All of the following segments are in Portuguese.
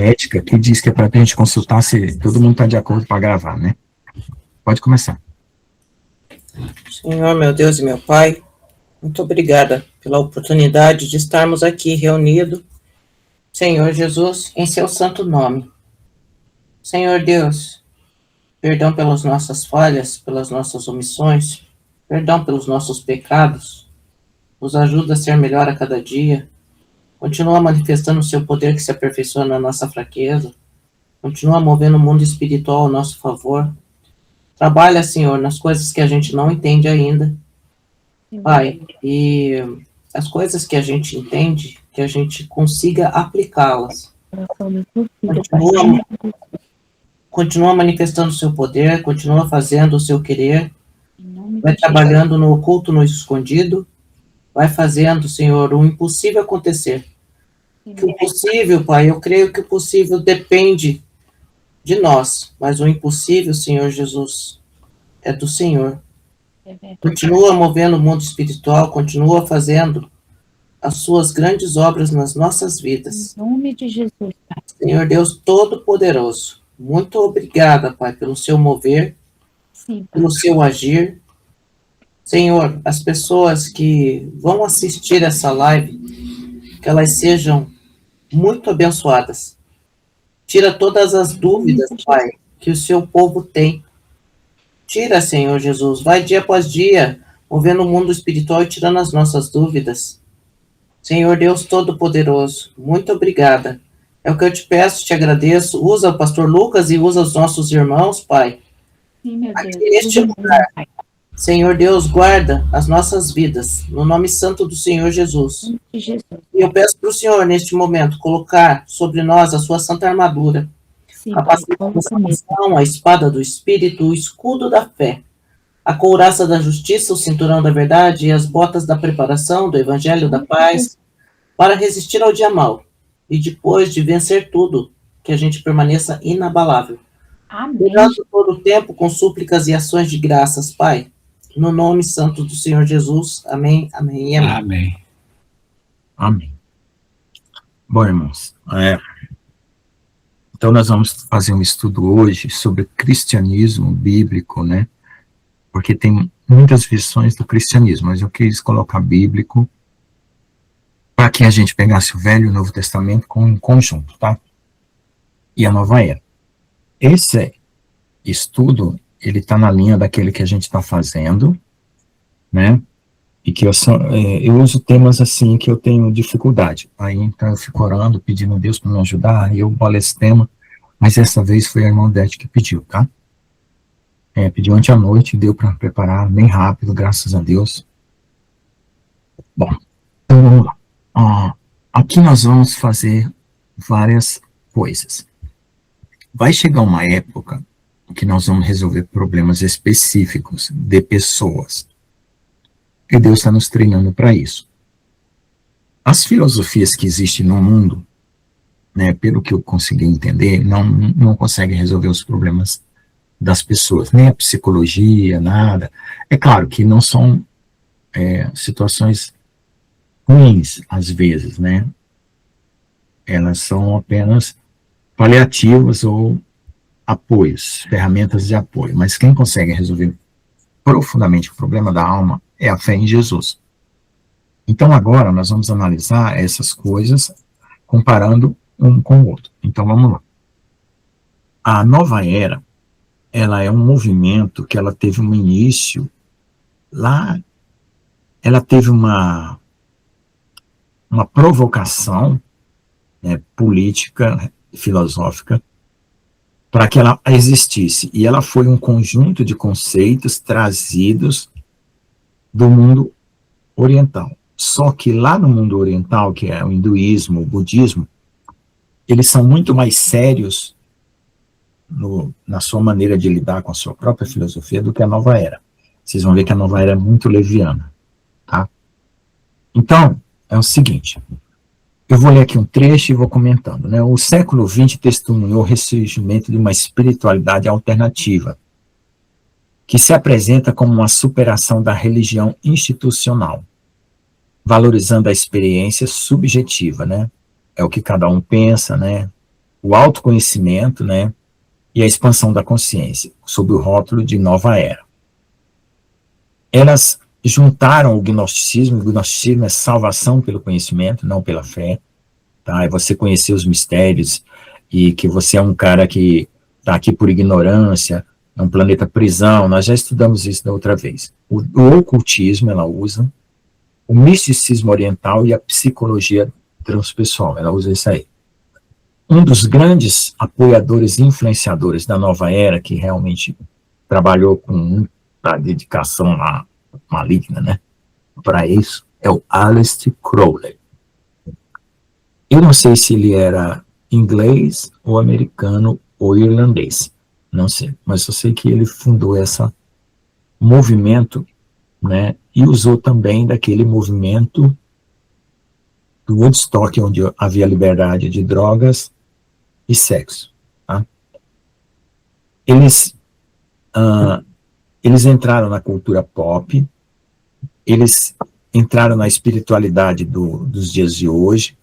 ética que diz que é para a gente consultar se todo mundo está de acordo para gravar, né? Pode começar. Senhor, meu Deus e meu Pai, muito obrigada pela oportunidade de estarmos aqui reunidos, Senhor Jesus, em seu santo nome. Senhor Deus, perdão pelas nossas falhas, pelas nossas omissões, perdão pelos nossos pecados, nos ajuda a ser melhor a cada dia, continua manifestando o seu poder que se aperfeiçoa na nossa fraqueza, continua movendo o mundo espiritual ao nosso favor, trabalha, Senhor, nas coisas que a gente não entende ainda, Pai, e as coisas que a gente entende, que a gente consiga aplicá-las. Continua manifestando o seu poder, continua fazendo o seu querer, vai trabalhando no oculto, no escondido, vai fazendo, Senhor, o impossível acontecer. Que o possível, Pai, eu creio que o possível depende de nós, mas o impossível, Senhor Jesus, é do Senhor. Continua movendo o mundo espiritual, continua fazendo as suas grandes obras nas nossas vidas. Em nome de Jesus, Pai. Senhor Deus Todo-Poderoso, muito obrigada, Pai, pelo seu mover, Sim, Pai. pelo seu agir. Senhor, as pessoas que vão assistir essa live, que elas sejam muito abençoadas. Tira todas as dúvidas, Pai, que o seu povo tem. Tira, Senhor Jesus, vai dia após dia, movendo o mundo espiritual e tirando as nossas dúvidas. Senhor Deus Todo-Poderoso, muito obrigada. É o que eu te peço, te agradeço. Usa o pastor Lucas e usa os nossos irmãos, Pai. Sim, meu Aqui Deus. neste lugar. Senhor Deus, guarda as nossas vidas, no nome santo do Senhor Jesus. E eu peço para o Senhor, neste momento, colocar sobre nós a sua santa armadura, Sim, a pacificação, a espada do Espírito, o escudo da fé, a couraça da justiça, o cinturão da verdade e as botas da preparação do evangelho da paz, para resistir ao dia mau. E depois de vencer tudo, que a gente permaneça inabalável. Amém. Durante todo o tempo, com súplicas e ações de graças, Pai, no nome santo do Senhor Jesus. Amém, amém e amém. Amém. Amém. Bom, irmãos, então nós vamos fazer um estudo hoje sobre cristianismo bíblico, né? Porque tem muitas versões do cristianismo, mas eu quis colocar bíblico para que a gente pegasse o Velho e o Novo Testamento com um conjunto, tá? E a Nova Era. Esse estudo, ele está na linha daquele que a gente está fazendo, né? E que eu uso temas assim que eu tenho dificuldade. Aí então eu fico orando, pedindo a Deus para me ajudar, e eu bolo esse tema, mas dessa vez foi a irmã Odete que pediu, tá? Pediu ontem à noite, deu para preparar bem rápido, graças a Deus. Bom, então vamos lá. Aqui nós vamos fazer várias coisas. Vai chegar uma época que nós vamos resolver problemas específicos de pessoas. E Deus está nos treinando para isso. As filosofias que existem no mundo, né, pelo que eu consegui entender, não conseguem resolver os problemas das pessoas, nem a psicologia, nada. É claro que não são situações ruins, às vezes, né? Elas são apenas paliativos ou apoios, ferramentas de apoio. Mas quem consegue resolver profundamente o problema da alma é a fé em Jesus. Então agora nós vamos analisar essas coisas comparando um com o outro. Então vamos lá. A Nova Era, ela é um movimento que ela teve um início lá, ela teve uma provocação, né, política, filosófica, para que ela existisse. E ela foi um conjunto de conceitos trazidos do mundo oriental. Só que lá no mundo oriental, que é o hinduísmo, o budismo, eles são muito mais sérios na sua maneira de lidar com a sua própria filosofia do que a Nova Era. Vocês vão ver que a Nova Era é muito leviana, tá? Então, é o seguinte, eu vou ler aqui um trecho e vou comentando, né? O século XX testemunhou o ressurgimento de uma espiritualidade alternativa, que se apresenta como uma superação da religião institucional, valorizando a experiência subjetiva, né? É o que cada um pensa, né? o autoconhecimento, né, e a expansão da consciência, sob o rótulo de nova era. Elas juntaram o gnosticismo é salvação pelo conhecimento, não pela fé, tá? É você conhecer os mistérios e que você é um cara que está aqui por ignorância, é um planeta prisão, nós já estudamos isso da outra vez. O ocultismo ela usa, o misticismo oriental e a psicologia transpessoal, ela usa isso aí. Um dos grandes apoiadores e influenciadores da nova era, que realmente trabalhou com muita dedicação maligna, né, para isso, é o Aleister Crowley. Eu não sei se ele era inglês ou americano ou irlandês, não sei, mas eu sei que ele fundou esse movimento, né, e usou também daquele movimento do Woodstock, onde havia liberdade de drogas e sexo. Tá? Eles entraram na cultura pop, eles entraram na espiritualidade dos dias de hoje,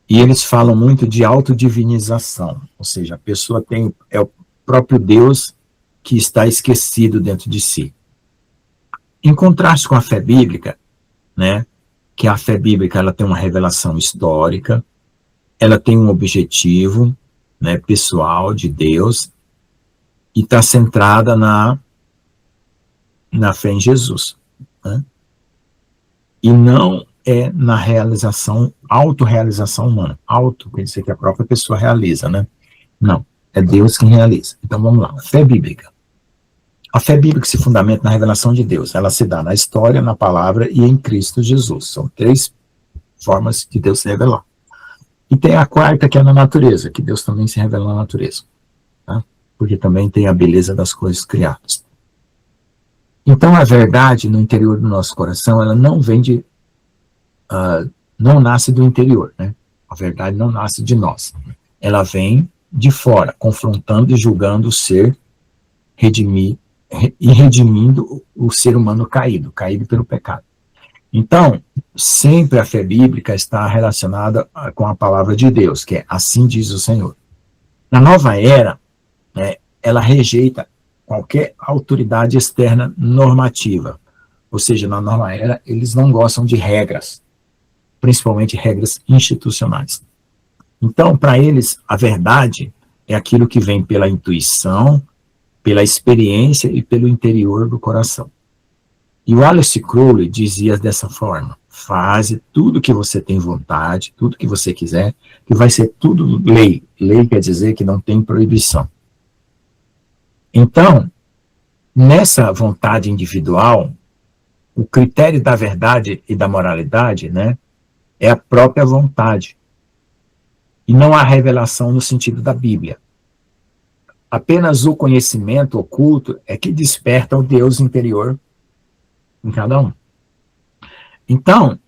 e eles falam muito de autodivinização, ou seja, a pessoa é o próprio Deus que está esquecido dentro de si. Em contraste com a fé bíblica, né, que a fé bíblica ela tem uma revelação histórica, ela tem um objetivo, né, pessoal de Deus, e está centrada na fé em Jesus. Né? E não é na autorrealização humana. Auto quer dizer que a própria pessoa realiza, né? Não, é Deus quem realiza. Então vamos lá, fé bíblica. A fé bíblica se fundamenta na revelação de Deus. Ela se dá na história, na palavra e em Cristo Jesus. São 3 formas de Deus se revelar. E tem a quarta, que é na natureza, que Deus também se revela na natureza. Tá? Porque também tem a beleza das coisas criadas. Então, a verdade no interior do nosso coração, ela não vem não nasce do interior, né? A verdade não nasce de nós. Ela vem de fora, confrontando e julgando o ser, redimindo o ser humano caído pelo pecado. Então, sempre a fé bíblica está relacionada com a palavra de Deus, que é assim diz o Senhor. Na nova era, né, ela rejeita qualquer autoridade externa normativa. Ou seja, na nova era, eles não gostam de regras, principalmente regras institucionais. Então, para eles, a verdade é aquilo que vem pela intuição, pela experiência e pelo interior do coração. E o Aleister Crowley dizia dessa forma: faze tudo que você tem vontade, tudo que você quiser, que vai ser tudo lei. Lei quer dizer que não tem proibição. Então, nessa vontade individual, o critério da verdade e da moralidade, né, é a própria vontade. E não há revelação no sentido da Bíblia. Apenas o conhecimento oculto é que desperta o Deus interior em cada um. Então,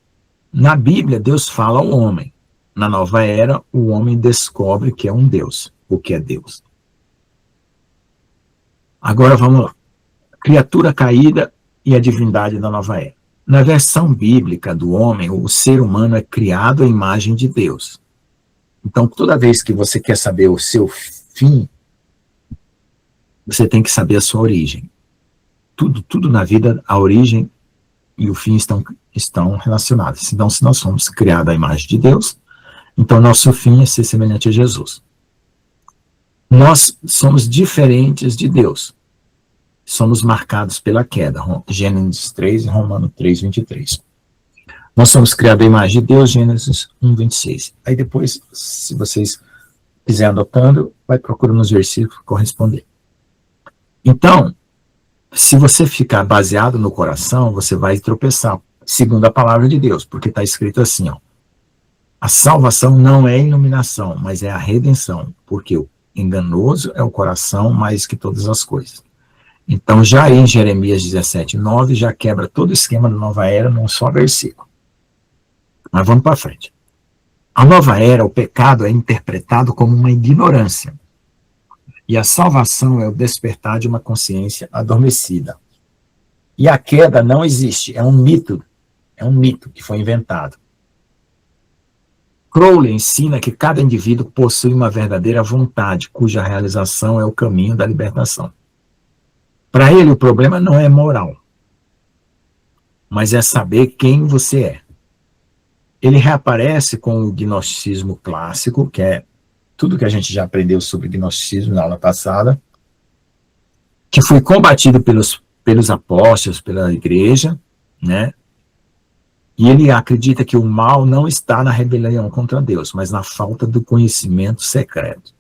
na Bíblia, Deus fala ao homem. Na nova era, o homem descobre que é um Deus, o que é Deus. Agora vamos lá. Criatura caída e a divindade da nova era. Na versão bíblica do homem, o ser humano é criado à imagem de Deus. Então, toda vez que você quer saber o seu fim, você tem que saber a sua origem. Tudo na vida, a origem e o fim estão relacionados. Então, se nós somos criados à imagem de Deus, então nosso fim é ser semelhante a Jesus. Nós somos diferentes de Deus. Somos marcados pela queda. Gênesis 3 e Romanos 3, 23. Nós somos criados à imagem de Deus, Gênesis 1, 26. Aí depois, se vocês quiserem anotando, vai procurando os versículos corresponder. Então, se você ficar baseado no coração, você vai tropeçar, segundo a palavra de Deus, porque está escrito assim, ó, a salvação não é iluminação, mas é a redenção, porque o enganoso é o coração mais que todas as coisas. Então, já em Jeremias 17, 9, já quebra todo o esquema da nova era num só versículo. Mas vamos para frente. A nova era, o pecado é interpretado como uma ignorância. E a salvação é o despertar de uma consciência adormecida. E a queda não existe, é um mito que foi inventado. Crowley ensina que cada indivíduo possui uma verdadeira vontade, cuja realização é o caminho da libertação. Para ele, o problema não é moral, mas é saber quem você é. Ele reaparece com o gnosticismo clássico, que é tudo que a gente já aprendeu sobre gnosticismo na aula passada, que foi combatido pelos apóstolos, pela igreja, né? E ele acredita que o mal não está na rebelião contra Deus, mas na falta do conhecimento secreto.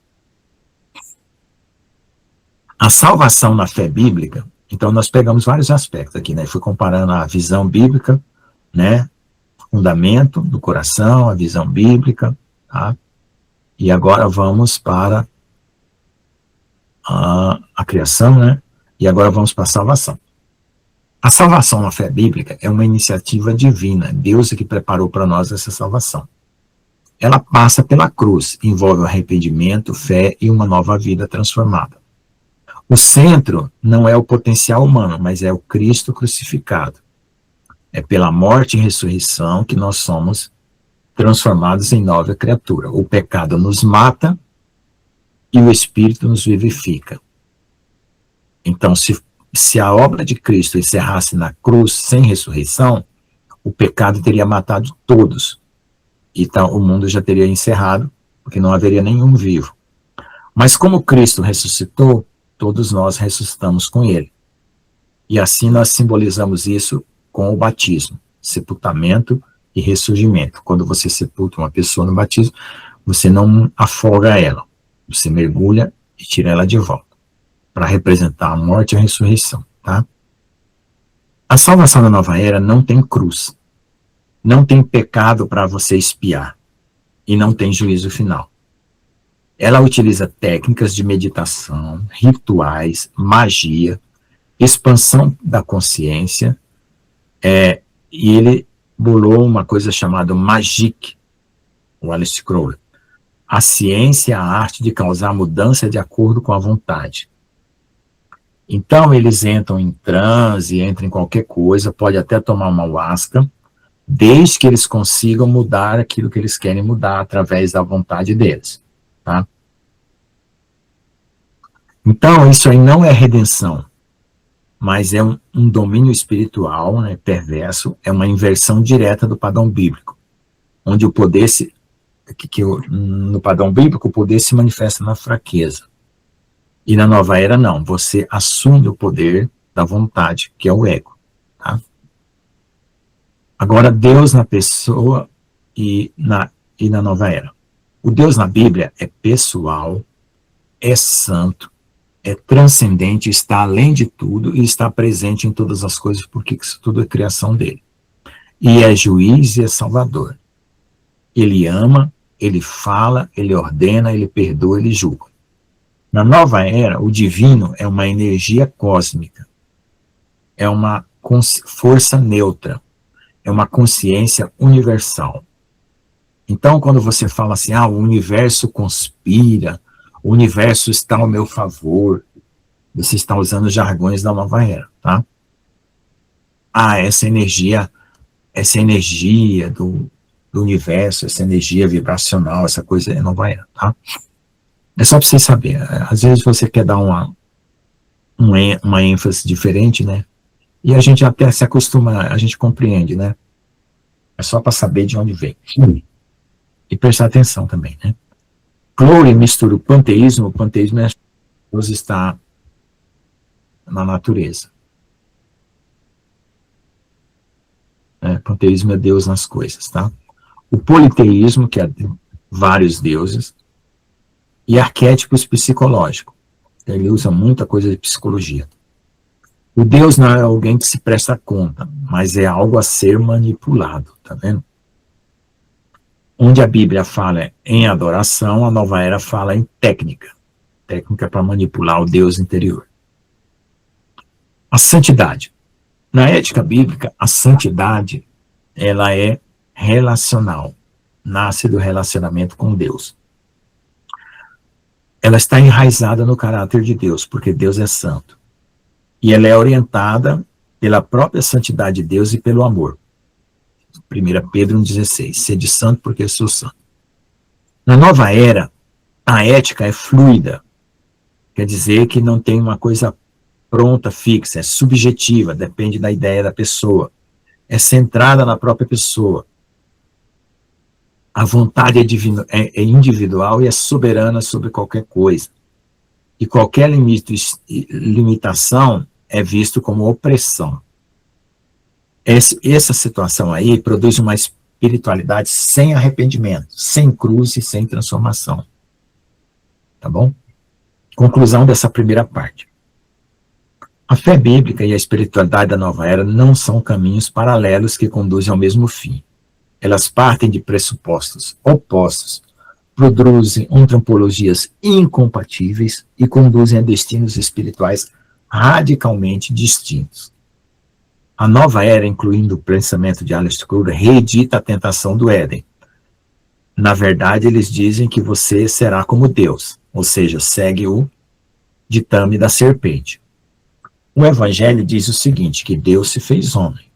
A salvação na fé bíblica, então nós pegamos vários aspectos aqui, né? Fui comparando a visão bíblica, né? Fundamento do coração, a visão bíblica, tá? E agora vamos para a criação, né? E agora vamos para a salvação. A salvação na fé bíblica é uma iniciativa divina. Deus é que preparou para nós essa salvação. Ela passa pela cruz, envolve o arrependimento, fé e uma nova vida transformada. O centro não é o potencial humano, mas é o Cristo crucificado. É pela morte e ressurreição que nós somos transformados em nova criatura. O pecado nos mata e o Espírito nos vivifica. Então, se a obra de Cristo encerrasse na cruz sem ressurreição, o pecado teria matado todos. Então, o mundo já teria encerrado, porque não haveria nenhum vivo. Mas como Cristo ressuscitou, todos nós ressuscitamos com ele. E assim nós simbolizamos isso com o batismo, sepultamento e ressurgimento. Quando você sepulta uma pessoa no batismo, você não afoga ela, você mergulha e tira ela de volta, para representar a morte e a ressurreição, tá? A salvação da nova era não tem cruz, não tem pecado para você expiar, e não tem juízo final. Ela utiliza técnicas de meditação, rituais, magia, expansão da consciência, e ele bolou uma coisa chamada Magic, o Aleister Crowley. A ciência e a arte de causar mudança de acordo com a vontade. Então, eles entram em transe, entram em qualquer coisa, pode até tomar uma ayahuasca, desde que eles consigam mudar aquilo que eles querem mudar através da vontade deles, tá? Então, isso aí não é redenção, mas é um domínio espiritual, né, perverso, é uma inversão direta do padrão bíblico, onde o poder no padrão bíblico, o poder se manifesta na fraqueza. E na nova era, não. Você assume o poder da vontade, que é o ego. Tá? Agora, Deus na pessoa e na nova era. O Deus na Bíblia é pessoal, é santo, é transcendente, está além de tudo e está presente em todas as coisas, porque isso tudo é criação dele. E é juiz e é salvador. Ele ama, ele fala, ele ordena, ele perdoa, ele julga. Na nova era, o divino é uma energia cósmica, é uma força neutra, é uma consciência universal. Então, quando você fala assim, o universo conspira, o universo está ao meu favor, você está usando os jargões da nova era, tá? Essa energia do universo, essa energia vibracional, essa coisa é nova era, tá? É só para você saber. Às vezes você quer dar uma ênfase diferente, né? E a gente até se acostuma, a gente compreende, né? É só para saber de onde vem. E prestar atenção também, né? Crowley mistura o panteísmo é Deus está na natureza. Panteísmo é Deus nas coisas, tá? O politeísmo, que é vários deuses, e arquétipos psicológicos. Ele usa muita coisa de psicologia. O Deus não é alguém que se presta conta, mas é algo a ser manipulado, tá vendo? Onde a Bíblia fala em adoração, a nova era fala em técnica para manipular o Deus interior. A santidade. Na ética bíblica, a santidade, ela é relacional, nasce do relacionamento com Deus. Ela está enraizada no caráter de Deus, porque Deus é santo. E ela é orientada pela própria santidade de Deus e pelo amor. 1 Pedro 1,16. Sede santo porque eu sou santo. Na nova era, a ética é fluida. Quer dizer que não tem uma coisa pronta, fixa, é subjetiva, depende da ideia da pessoa. É centrada na própria pessoa. A vontade é individual e é soberana sobre qualquer coisa. E qualquer limitação é visto como opressão. Essa situação aí produz uma espiritualidade sem arrependimento, sem cruz e sem transformação. Tá bom? Conclusão dessa primeira parte. A fé bíblica e a espiritualidade da nova era não são caminhos paralelos que conduzem ao mesmo fim. Elas partem de pressupostos opostos, produzem antropologias incompatíveis e conduzem a destinos espirituais radicalmente distintos. A nova era, incluindo o pensamento de Aleister Crowley, reedita a tentação do Éden. Na verdade, eles dizem que você será como Deus, ou seja, segue o ditame da serpente. O Evangelho diz o seguinte, que Deus se fez homem.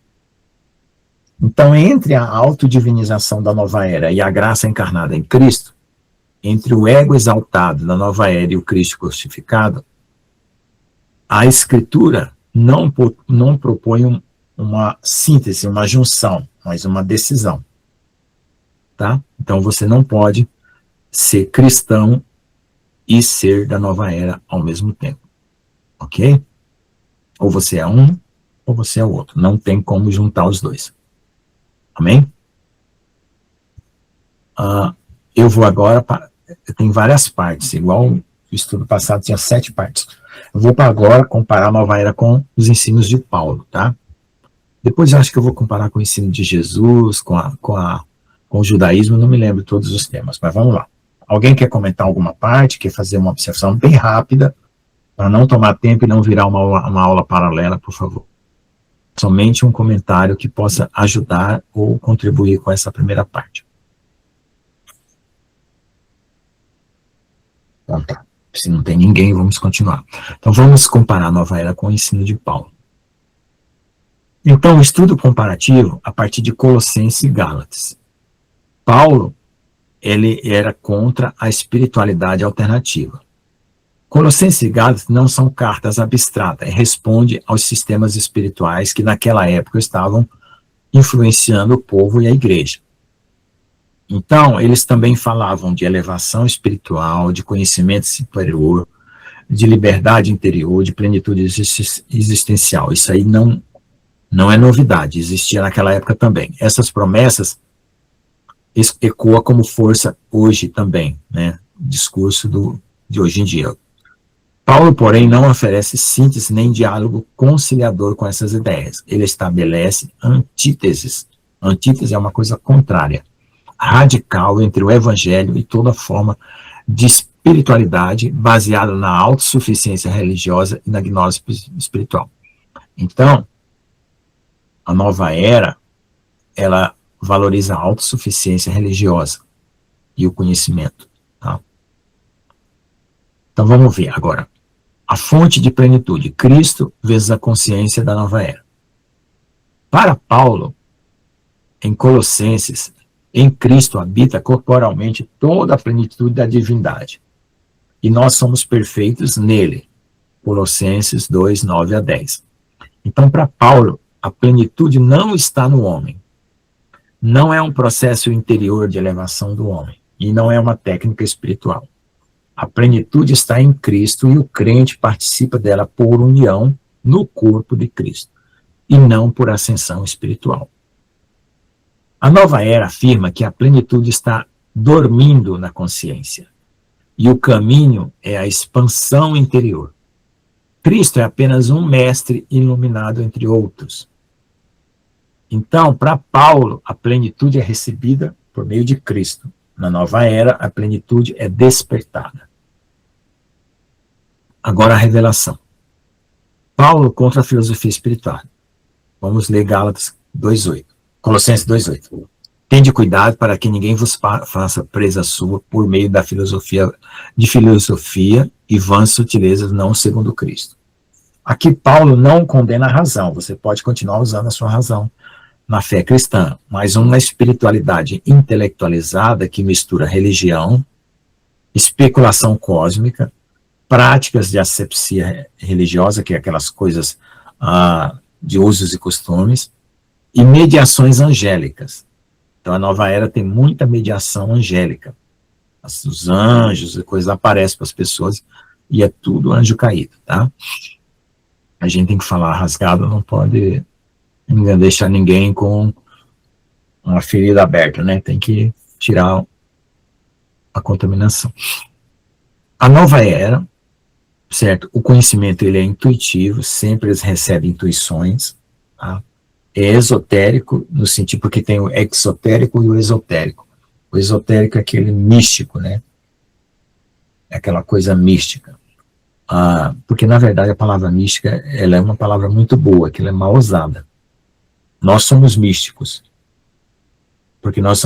Então, entre a autodivinização da nova era e a graça encarnada em Cristo, entre o ego exaltado da nova era e o Cristo crucificado, a Escritura não propõe uma síntese, uma junção, mas uma decisão. Tá? Então, você não pode ser cristão e ser da nova era ao mesmo tempo. Ok? Ou você é um, ou você é o outro. Não tem como juntar os dois. Amém? Eu vou agora para... Tem várias partes, igual o estudo passado tinha 7 partes. Eu vou para agora comparar a nova era com os ensinos de Paulo, tá? Depois eu acho que eu vou comparar com o ensino de Jesus, com o judaísmo, não me lembro todos os temas, mas vamos lá. Alguém quer comentar alguma parte, quer fazer uma observação bem rápida, para não tomar tempo e não virar uma aula paralela, por favor. Somente um comentário que possa ajudar ou contribuir com essa primeira parte. Então tá. Se não tem ninguém, vamos continuar. Então vamos comparar a nova era com o ensino de Paulo. Então, o estudo comparativo a partir de Colossenses e Gálatas. Paulo, ele era contra a espiritualidade alternativa. Colossenses e Gálatas não são cartas abstratas, responde aos sistemas espirituais que naquela época estavam influenciando o povo e a igreja. Então, eles também falavam de elevação espiritual, de conhecimento superior, de liberdade interior, de plenitude existencial. Isso aí não é novidade, existia naquela época também. Essas promessas ecoam como força hoje também, né? Discurso de hoje em dia. Paulo, porém, não oferece síntese nem diálogo conciliador com essas ideias. Ele estabelece antíteses. Antítese é uma coisa contrária, radical entre o evangelho e toda forma de espiritualidade baseada na autossuficiência religiosa e na gnose espiritual. Então, a nova era, ela valoriza a autossuficiência religiosa e o conhecimento. Tá? Então vamos ver agora. A fonte de plenitude, Cristo vezes a consciência da nova era. Para Paulo, em Colossenses, em Cristo habita corporalmente toda a plenitude da divindade. E nós somos perfeitos nele. Colossenses 2, 9 a 10. Então, para Paulo, a plenitude não está no homem. Não é um processo interior de elevação do homem. E não é uma técnica espiritual. A plenitude está em Cristo e o crente participa dela por união no corpo de Cristo. E não por ascensão espiritual. A nova era afirma que a plenitude está dormindo na consciência. E o caminho é a expansão interior. Cristo é apenas um mestre iluminado entre outros. Então, para Paulo, a plenitude é recebida por meio de Cristo. Na nova era, a plenitude é despertada. Agora a revelação. Paulo contra a filosofia espiritual. Vamos ler Gálatas 2:8. Colossenses 2:8. Tende cuidado para que ninguém vos faça presa sua por meio da filosofia e vãs sutilezas não segundo Cristo. Aqui Paulo não condena a razão, você pode continuar usando a sua razão na fé cristã, mas uma espiritualidade intelectualizada que mistura religião especulação cósmica, práticas de asepsia religiosa, que é aquelas coisas de usos e costumes, e mediações angélicas. Então a nova era tem muita mediação angélica. Os anjos e coisas aparecem para as pessoas e é tudo anjo caído, tá? A gente tem que falar rasgado, não pode deixar ninguém com uma ferida aberta, né? Tem que tirar a contaminação. A nova era, certo? O conhecimento ele é intuitivo, sempre eles recebem intuições, tá? É esotérico, no sentido, porque tem o exotérico e o esotérico. O esotérico é aquele místico, né? É aquela coisa mística. Porque, na verdade, a palavra mística ela é uma palavra muito boa, que ela é mal usada. Nós somos místicos, porque nós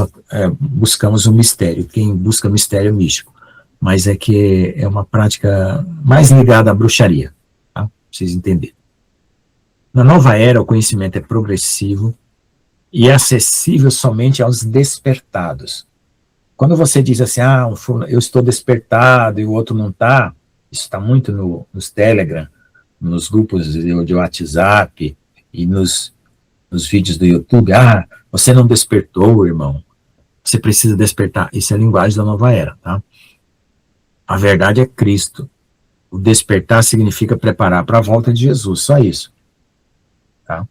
buscamos o mistério. Quem busca mistério é místico. Mas é que é uma prática mais ligada à bruxaria, tá? Pra vocês entenderem. Na nova era, o conhecimento é progressivo e é acessível somente aos despertados. Quando você diz assim, eu estou despertado e o outro não está, isso está muito nos Telegram, nos grupos de WhatsApp e nos vídeos do YouTube. Você não despertou, irmão. Você precisa despertar. Isso é a linguagem da nova era, tá? A verdade é Cristo. O despertar significa preparar para a volta de Jesus, só isso. Tá?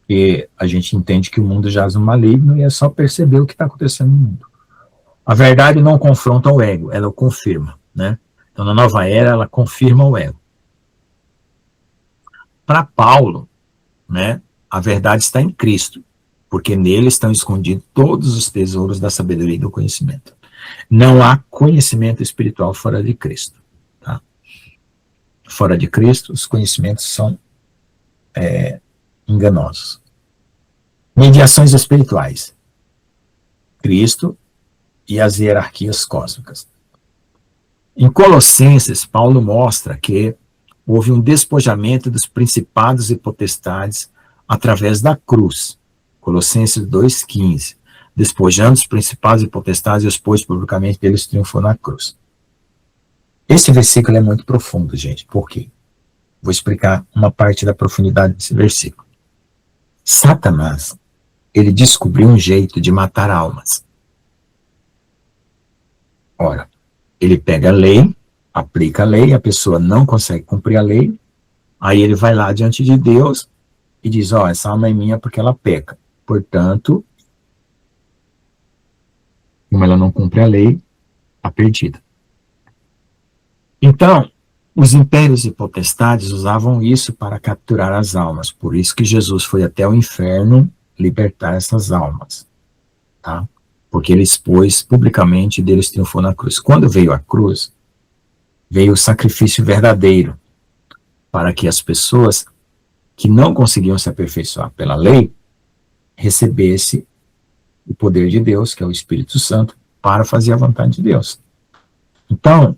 E a gente entende que o mundo jaz no maligno e é só perceber o que está acontecendo no mundo. A verdade não confronta o ego, ela o confirma, né? Então, na nova era, ela confirma o ego. Para Paulo, né, a verdade está em Cristo, porque nele estão escondidos todos os tesouros da sabedoria e do conhecimento. Não há conhecimento espiritual fora de Cristo. Tá? Fora de Cristo, os conhecimentos são enganosos. Mediações espirituais. Cristo e as hierarquias cósmicas. Em Colossenses, Paulo mostra que houve um despojamento dos principados e potestades através da cruz. Colossenses 2,15. Despojando os principados e potestades e os pôs publicamente, eles triunfou na cruz. Esse versículo é muito profundo, gente. Por quê? Vou explicar uma parte da profundidade desse versículo. Satanás, ele descobriu um jeito de matar almas. Ora, ele pega a lei, aplica a lei, a pessoa não consegue cumprir a lei, aí ele vai lá diante de Deus e diz, essa alma é minha porque ela peca. Portanto, como ela não cumpre a lei, está perdida. Então, os impérios e potestades usavam isso para capturar as almas. Por isso que Jesus foi até o inferno libertar essas almas. Tá? Porque ele expôs publicamente e deles triunfou na cruz. Quando veio a cruz, veio o sacrifício verdadeiro para que as pessoas que não conseguiam se aperfeiçoar pela lei recebessem o poder de Deus, que é o Espírito Santo, para fazer a vontade de Deus. Então,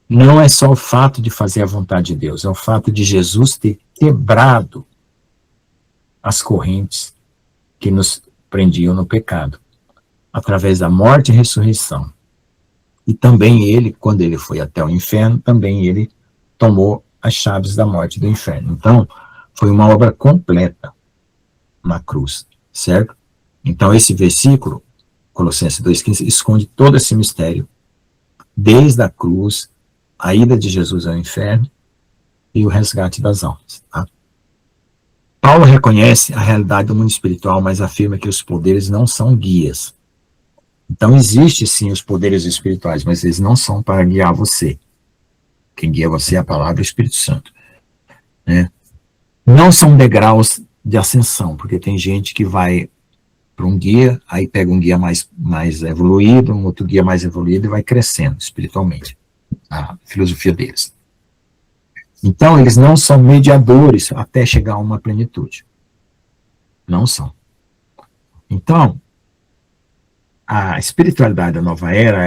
não é só o fato de fazer a vontade de Deus, é o fato de Jesus ter quebrado as correntes que nos prendiam no pecado, através da morte e ressurreição. E também ele, quando ele foi até o inferno, também ele tomou as chaves da morte e do inferno. Então, foi uma obra completa na cruz, certo? Então, esse versículo, Colossenses 2,15, esconde todo esse mistério, desde a cruz, a ida de Jesus ao inferno e o resgate das almas. Tá? Paulo reconhece a realidade do mundo espiritual, mas afirma que os poderes não são guias. Então, existe sim os poderes espirituais, mas eles não são para guiar você. Quem guia você é a palavra do Espírito Santo. Né? Não são degraus de ascensão, porque tem gente que vai para um guia, aí pega um guia mais evoluído, um outro guia mais evoluído e vai crescendo espiritualmente. A filosofia deles. Então, eles não são mediadores até chegar a uma plenitude. Não são. Então, a espiritualidade da nova era,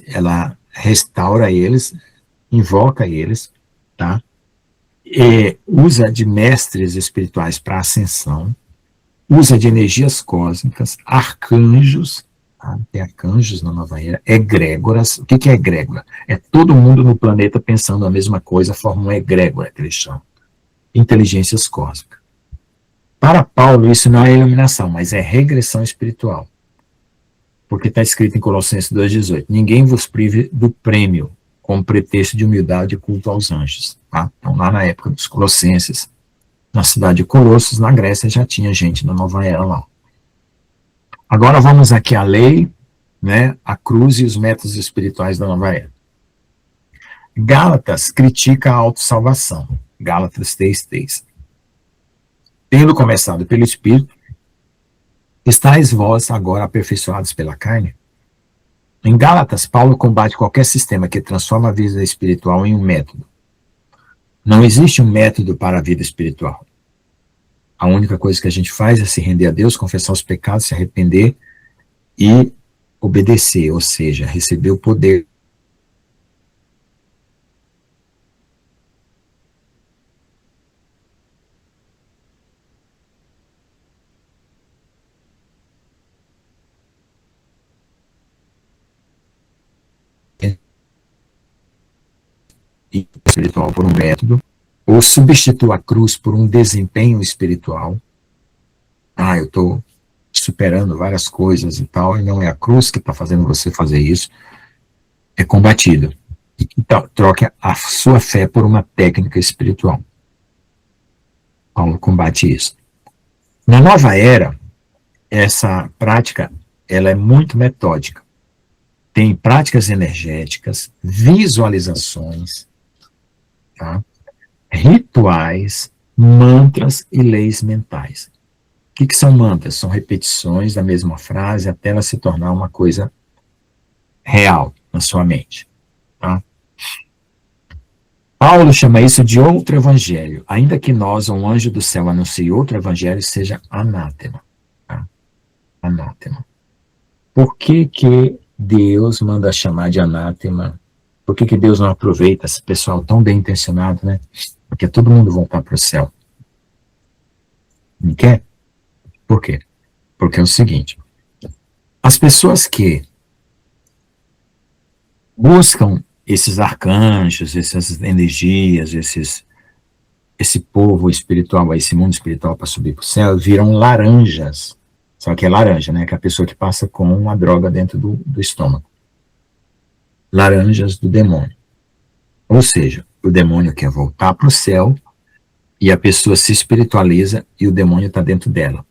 ela restaura eles, invoca eles, tá? usa de mestres espirituais para ascensão, usa de energias cósmicas, arcanjos, tá? Tem arcanjos na nova era, egrégoras. O que é egrégora? É todo mundo no planeta pensando a mesma coisa, forma uma egrégora, que eles chamam. Inteligências cósmicas. Para Paulo, isso não é iluminação, mas é regressão espiritual. Porque está escrito em Colossenses 2,18, ninguém vos prive do prêmio, como pretexto de humildade e culto aos anjos. Tá? Então, lá na época dos Colossenses, na cidade de Colossos, na Grécia, já tinha gente na nova era lá. Agora vamos aqui à lei, né, a cruz e os métodos espirituais da nova era. Gálatas critica a autossalvação. Gálatas 3:3. Tendo começado pelo Espírito, estáis vós agora aperfeiçoados pela carne? Em Gálatas, Paulo combate qualquer sistema que transforma a vida espiritual em um método. Não existe um método para a vida espiritual. A única coisa que a gente faz é se render a Deus, confessar os pecados, se arrepender e obedecer, ou seja, receber o poder. Espiritual por um método, ou substitua a cruz por um desempenho espiritual. Eu estou superando várias coisas e tal, e não é a cruz que está fazendo você fazer isso, é combatido. Então, troque a sua fé por uma técnica espiritual. Paulo combate isso. Na nova era, essa prática ela é muito metódica. Tem práticas energéticas, visualizações, tá? Rituais, mantras e leis mentais. O que são mantras? São repetições da mesma frase até ela se tornar uma coisa real na sua mente. Tá? Paulo chama isso de outro evangelho, ainda que nós, um anjo do céu, anuncie outro evangelho, seja anátema. Tá? Anátema. Por que Deus manda chamar de anátema? Por que Deus não aproveita esse pessoal tão bem intencionado, né? Porque todo mundo voltar para o céu. Não quer? Por quê? Porque é o seguinte, as pessoas que buscam esses arcanjos, essas energias, esse povo espiritual, esse mundo espiritual para subir para o céu, viram laranjas. Só que é laranja, né? Que é a pessoa que passa com uma droga dentro do estômago. Laranjas do demônio. Ou seja, o demônio quer voltar para o céu e a pessoa se espiritualiza e o demônio está dentro dela.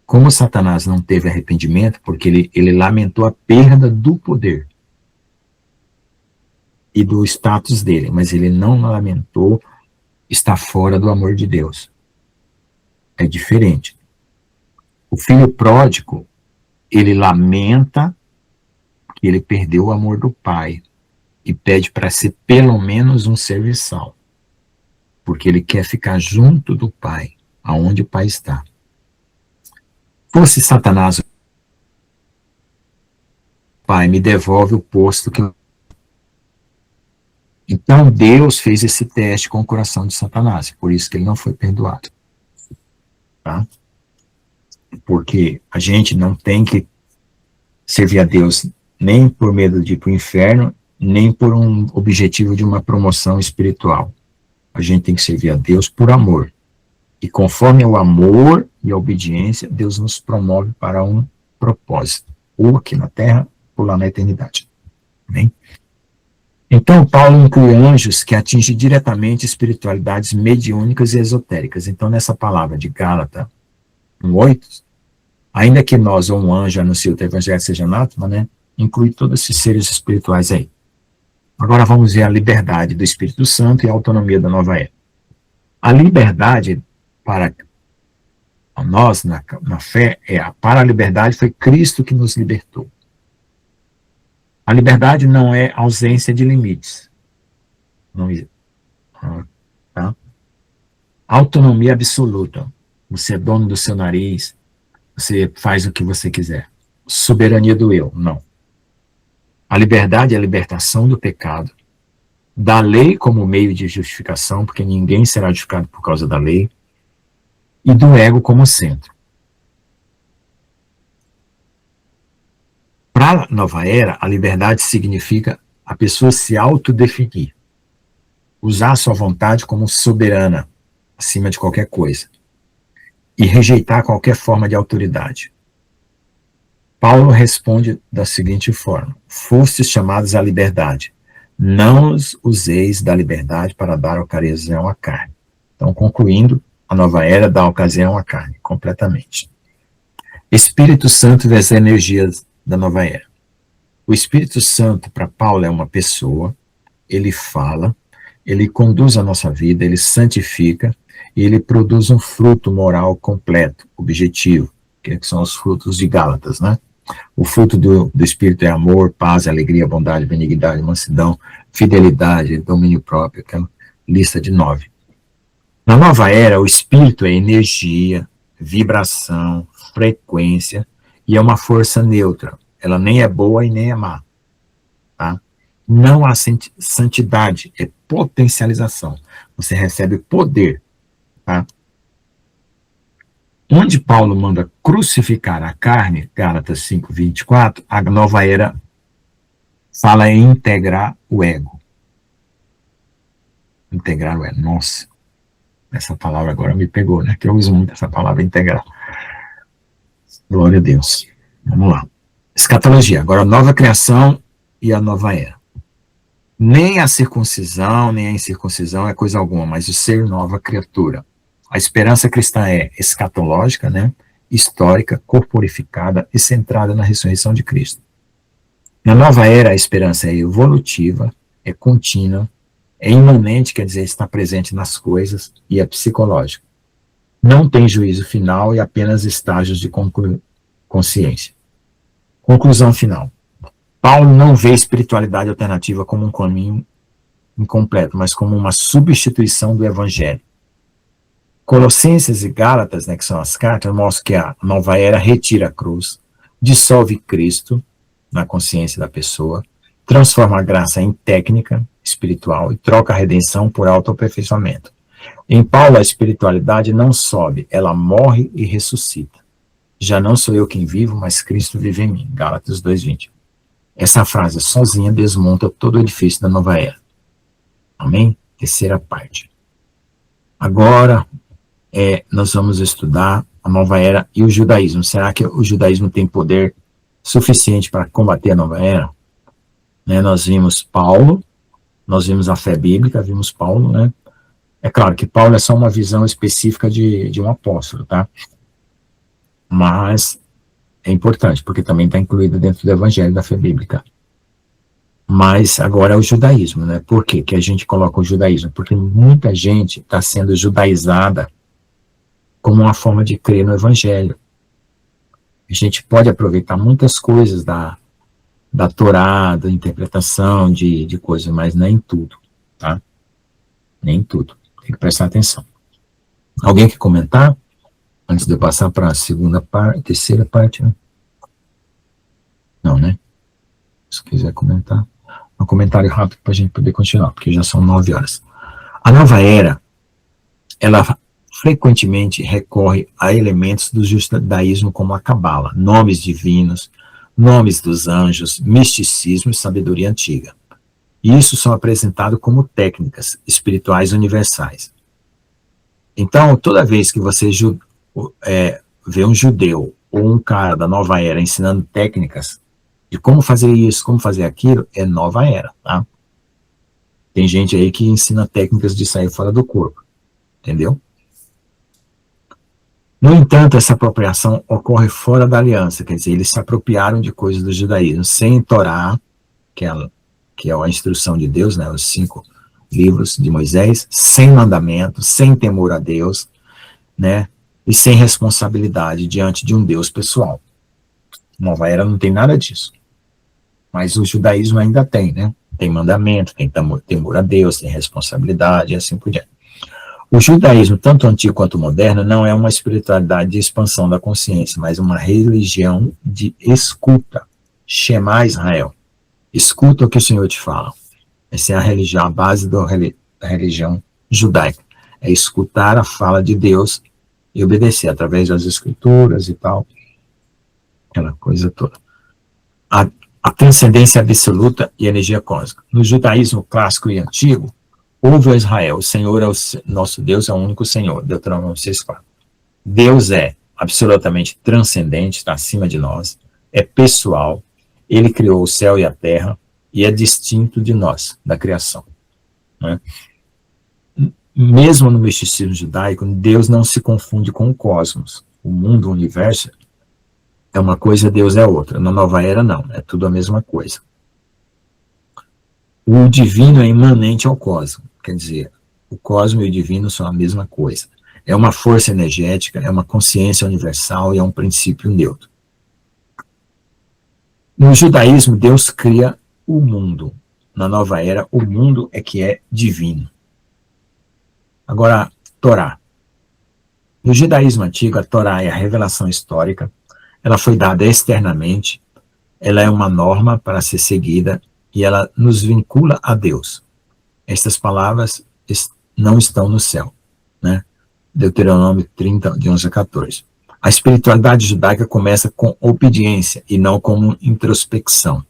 Como Satanás não teve arrependimento, porque ele lamentou a perda do poder e do status dele, mas ele não lamentou estar fora do amor de Deus. É diferente. O filho pródigo, ele lamenta que ele perdeu o amor do pai e pede para ser pelo menos um serviçal, porque ele quer ficar junto do pai, aonde o pai está. Fosse Satanás, pai, me devolve o posto que... Então Deus fez esse teste com o coração de Satanás, por isso que ele não foi perdoado. Tá? Porque a gente não tem que servir a Deus nem por medo de ir para o inferno, nem por um objetivo de uma promoção espiritual. A gente tem que servir a Deus por amor. E conforme o amor e a obediência, Deus nos promove para um propósito, ou aqui na Terra, ou lá na eternidade. Amém? Então, Paulo inclui anjos que atingem diretamente espiritualidades mediúnicas e esotéricas. Então, nessa palavra de Gálatas 1:8, ainda que nós ou um anjo anuncie o evangelho seja anátema, né? Inclui todos esses seres espirituais aí. Agora vamos ver a liberdade do Espírito Santo e a autonomia da nova era. A liberdade para nós, na fé, para a liberdade foi Cristo que nos libertou. A liberdade não é ausência de limites. Não, tá? Autonomia absoluta. Você é dono do seu nariz, você faz o que você quiser. Soberania do eu, não. A liberdade é a libertação do pecado, da lei como meio de justificação, porque ninguém será justificado por causa da lei, e do ego como centro. Para a nova era, a liberdade significa a pessoa se autodefinir, usar a sua vontade como soberana, acima de qualquer coisa, e rejeitar qualquer forma de autoridade. Paulo responde da seguinte forma: fostes chamados à liberdade, não os useis da liberdade para dar ocasião à carne. Então, concluindo, a nova era dá ocasião à carne, completamente. Espírito Santo vê as energias da nova era. O Espírito Santo, para Paulo, é uma pessoa, ele fala, ele conduz a nossa vida, ele santifica, e ele produz um fruto moral completo, objetivo, que são os frutos de Gálatas, né? O fruto do Espírito é amor, paz, alegria, bondade, benignidade, mansidão, fidelidade, domínio próprio, aquela lista de 9. Na nova era, o Espírito é energia, vibração, frequência, e é uma força neutra. Ela nem é boa e nem é má. Tá? Não há santidade, é potencialização. Você recebe poder. Tá? Onde Paulo manda crucificar a carne, Gálatas 5:24, a nova era fala em integrar o ego. Integrar o ego. Nossa, essa palavra agora me pegou, né? Que eu uso muito essa palavra integrar. Glória a Deus. Vamos lá. Escatologia. Agora a nova criação e a nova era. Nem a circuncisão, nem a incircuncisão é coisa alguma, mas o ser nova criatura. A esperança cristã é escatológica, né? Histórica, corporificada e centrada na ressurreição de Cristo. Na nova era, a esperança é evolutiva, é contínua, é imanente, quer dizer, está presente nas coisas, e é psicológica. Não tem juízo final e apenas estágios de consciência. Conclusão final. Paulo não vê espiritualidade alternativa como um caminho incompleto, mas como uma substituição do evangelho. Colossenses e Gálatas, né, que são as cartas, mostram que a nova era retira a cruz, dissolve Cristo na consciência da pessoa, transforma a graça em técnica espiritual e troca a redenção por autoaperfeiçoamento. Em Paulo, a espiritualidade não sobe, ela morre e ressuscita. Já não sou eu quem vivo, mas Cristo vive em mim. Gálatas 2:20. Essa frase sozinha desmonta todo o edifício da nova era. Amém? Terceira parte. Agora, nós vamos estudar a nova era e o judaísmo. Será que o judaísmo tem poder suficiente para combater a nova era? Né, nós vimos Paulo, nós vimos a fé bíblica, vimos Paulo, né? É claro que Paulo é só uma visão específica de um apóstolo, tá? Mas é importante, porque também está incluído dentro do evangelho da fé bíblica. Mas agora é o judaísmo, né? Por quê que a gente coloca o judaísmo? Porque muita gente está sendo judaizada como uma forma de crer no evangelho. A gente pode aproveitar muitas coisas da Torá, da interpretação de coisas, mas nem tudo, tá? Nem tudo. Tem que prestar atenção. Alguém quer comentar? Antes de eu passar para a segunda parte, terceira parte, né? Não, né? Se quiser comentar. Um comentário rápido para a gente poder continuar, porque já são 9 horas. A nova era, ela frequentemente recorre a elementos do judaísmo como a cabala, nomes divinos, nomes dos anjos, misticismo e sabedoria antiga. E isso são apresentados como técnicas espirituais universais. Então, toda vez que você vê um judeu ou um cara da nova era ensinando técnicas de como fazer isso, como fazer aquilo, é nova era, tá? Tem gente aí que ensina técnicas de sair fora do corpo, entendeu? No entanto, essa apropriação ocorre fora da aliança, quer dizer, eles se apropriaram de coisas do judaísmo, sem Torá, que é a instrução de Deus, né, os 5 livros de Moisés, sem mandamento, sem temor a Deus, né, e sem responsabilidade diante de um Deus pessoal. Nova era não tem nada disso. Mas o judaísmo ainda tem, né? Tem mandamento, tem temor a Deus, tem responsabilidade e assim por diante. O judaísmo, tanto antigo quanto moderno, não é uma espiritualidade de expansão da consciência, mas uma religião de escuta. Shema Israel. Escuta o que o Senhor te fala. Essa é a base da religião judaica. É escutar a fala de Deus e obedecer através das escrituras e tal, aquela coisa toda. A transcendência absoluta e a energia cósmica. No judaísmo clássico e antigo, ouve a Israel, o Senhor é nosso Deus, é o único Senhor, Deuteronômio 6,4. Deus é absolutamente transcendente, está acima de nós, é pessoal, ele criou o céu e a terra e é distinto de nós, da criação. Né? Mesmo no misticismo judaico, Deus não se confunde com o cosmos. O mundo, o universo, é uma coisa, Deus é outra. Na nova era, não. É tudo a mesma coisa. O divino é imanente ao cosmos. Quer dizer, o cosmos e o divino são a mesma coisa. É uma força energética, é uma consciência universal e é um princípio neutro. No judaísmo, Deus cria o mundo. Na nova era, o mundo é que é divino. Agora, Torá. No judaísmo antigo, a Torá é a revelação histórica, ela foi dada externamente, ela é uma norma para ser seguida e ela nos vincula a Deus. Estas palavras não estão no céu, né? Deuteronômio 30, de 11 a 14. A espiritualidade judaica começa com obediência e não como introspecção.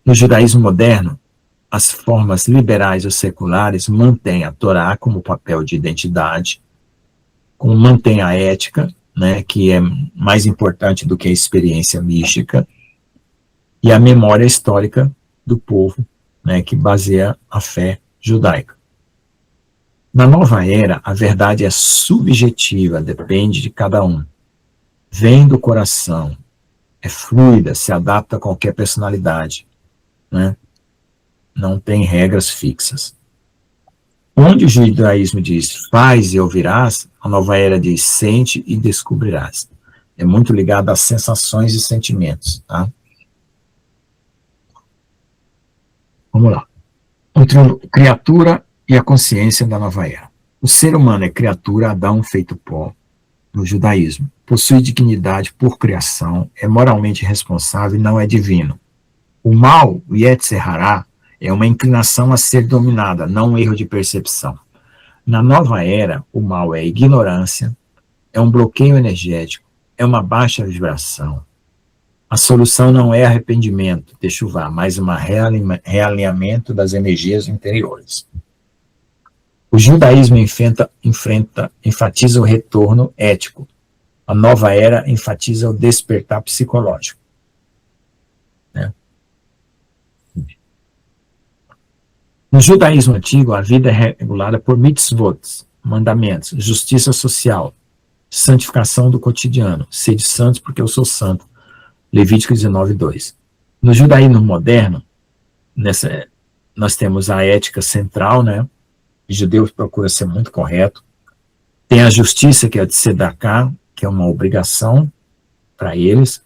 No judaísmo moderno, as formas liberais ou seculares mantêm a Torá como papel de identidade, como mantém a ética, né, que é mais importante do que a experiência mística, e a memória histórica do povo, né, que baseia a fé judaica. Na nova era, a verdade é subjetiva, depende de cada um. Vem do coração, é fluida, se adapta a qualquer personalidade, né? Não tem regras fixas. Onde o judaísmo diz, faz e ouvirás, a nova era diz, sente e descobrirás. É muito ligado às sensações e sentimentos, tá? Vamos lá. Entre criatura e a consciência da nova era. O ser humano é criatura, Adão feito pó, no judaísmo. Possui dignidade por criação, é moralmente responsável e não é divino. O mal, o Yetzer Hará, é uma inclinação a ser dominada, não um erro de percepção. Na nova era, o mal é ignorância, é um bloqueio energético, é uma baixa vibração. A solução não é arrependimento, techuvá, mas um realinhamento das energias interiores. O judaísmo enfatiza o retorno ético. A nova era enfatiza o despertar psicológico. Né? No judaísmo antigo, a vida é regulada por mitzvot, mandamentos, justiça social, santificação do cotidiano. Sede santos porque eu sou santo. Levítico 19:2. No judaísmo moderno, nós temos a ética central, né? O judeu procura ser muito correto. Tem a justiça, que é a de tzedakah, que é uma obrigação para eles.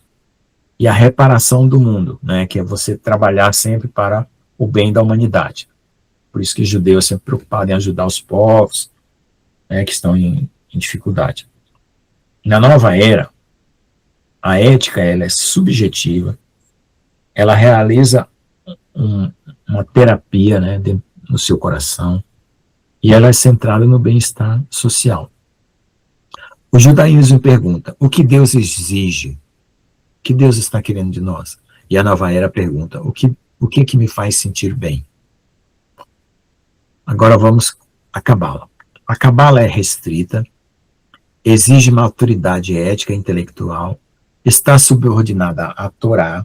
E a reparação do mundo, né? Que é você trabalhar sempre para o bem da humanidade. Por isso que o judeu é sempre preocupado em ajudar os povos, né, que estão em dificuldade. Na nova era, a ética ela é subjetiva, ela realiza uma terapia, né, no seu coração, e ela é centrada no bem-estar social. O judaísmo pergunta, o que Deus exige? O que Deus está querendo de nós? E a nova era pergunta, o que me faz sentir bem? Agora vamos à Cabala. A Cabala é restrita, exige maturidade ética e intelectual, está subordinada à Torá,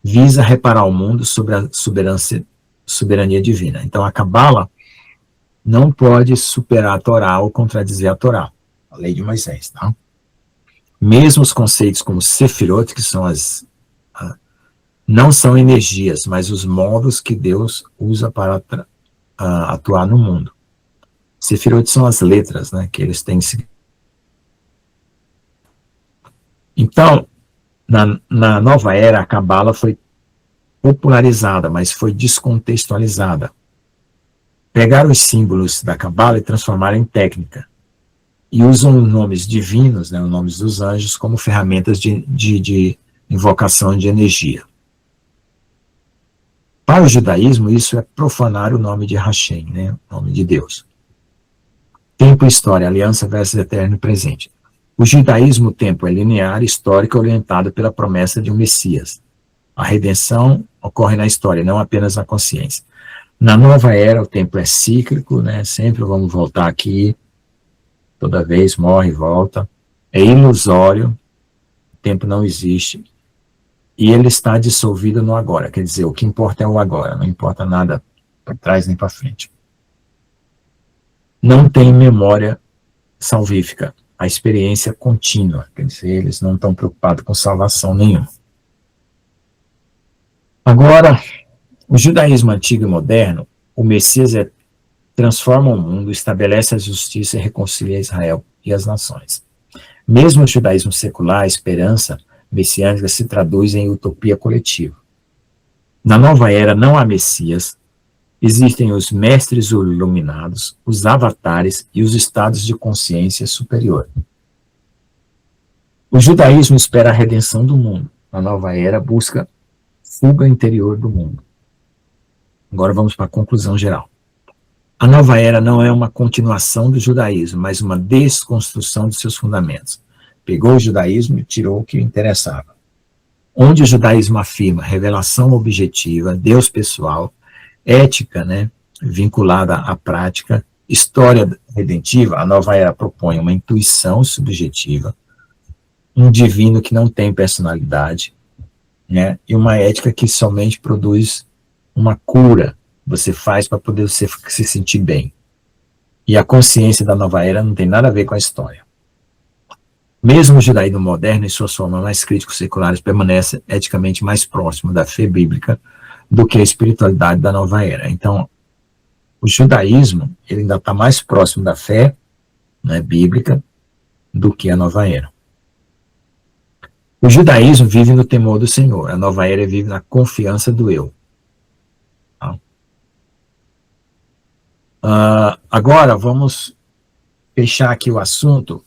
visa reparar o mundo sobre a soberania divina. Então a Cabala não pode superar a Torá ou contradizer a Torá, a lei de Moisés. Tá? Mesmo os conceitos como Sefirot, que são não são energias, mas os modos que Deus usa para atuar no mundo. Sefirot são as letras, né, que eles têm. Então, na nova era, a Cabala foi popularizada, mas foi descontextualizada. Pegaram os símbolos da Cabala e transformaram em técnica. E usam os nomes divinos, né, os nomes dos anjos, como ferramentas de invocação de energia. Para o judaísmo, isso é profanar o nome de Hashem, né? O nome de Deus. Tempo e história, aliança versus eterno e presente. O judaísmo, o tempo é linear, histórico, orientado pela promessa de um Messias. A redenção ocorre na história, não apenas na consciência. Na nova era, o tempo é cíclico, né? Sempre vamos voltar aqui, toda vez morre e volta. É ilusório, o tempo não existe. E ele está dissolvido no agora, quer dizer, o que importa é o agora, não importa nada para trás nem para frente. Não tem memória salvífica, a experiência contínua, quer dizer, eles não estão preocupados com salvação nenhuma. Agora, o judaísmo antigo e moderno, o Messias transforma o mundo, estabelece a justiça e reconcilia Israel e as nações. Mesmo o judaísmo secular, a esperança messiânica se traduz em utopia coletiva. Na nova era não há Messias, existem os mestres iluminados, os avatares e os estados de consciência superior. O judaísmo espera a redenção do mundo. A nova era busca fuga interior do mundo. Agora vamos para a conclusão geral. A nova era não é uma continuação do judaísmo, mas uma desconstrução de seus fundamentos. Pegou o judaísmo e tirou o que interessava. Onde o judaísmo afirma revelação objetiva, Deus pessoal, ética, né, vinculada à prática, história redentiva, a nova era propõe uma intuição subjetiva, um divino que não tem personalidade, né, e uma ética que somente produz uma cura, você faz para poder você se sentir bem. E a consciência da nova era não tem nada a ver com a história. Mesmo o judaísmo moderno, em suas formas mais críticos seculares, permanece eticamente mais próximo da fé bíblica do que a espiritualidade da nova era. Então, o judaísmo ele ainda está mais próximo da fé, né, bíblica do que a nova era. O judaísmo vive no temor do Senhor, a nova era vive na confiança do eu. Agora, vamos fechar aqui o assunto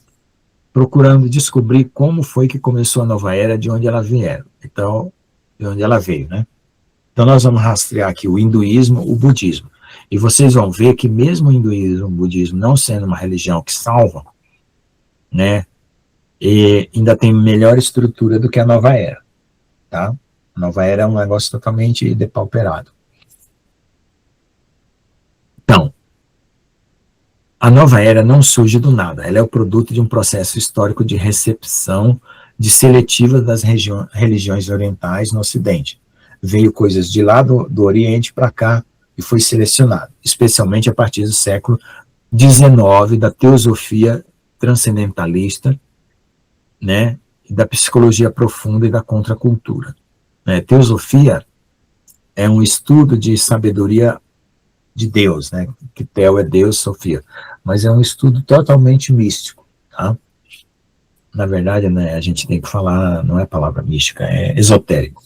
procurando descobrir como foi que começou a nova era, de onde ela vieram. Então, de onde ela veio, né? Então, nós vamos rastrear aqui o hinduísmo, o budismo. E vocês vão ver que mesmo o hinduísmo e o budismo não sendo uma religião que salva, né? E ainda tem melhor estrutura do que a nova era, tá? A nova era é um negócio totalmente depauperado. Então, a nova era não surge do nada, ela é o produto de um processo histórico de recepção de seletiva das religiões orientais no Ocidente. Veio coisas de lá do Oriente para cá e foi selecionado, especialmente a partir do século XIX, da teosofia transcendentalista, né, da psicologia profunda e da contracultura. Teosofia é um estudo de sabedoria de Deus, né, que Theo é Deus, Sofia, mas é um estudo totalmente místico, tá? Na verdade, né, a gente tem que falar, não é palavra mística, é esotérico.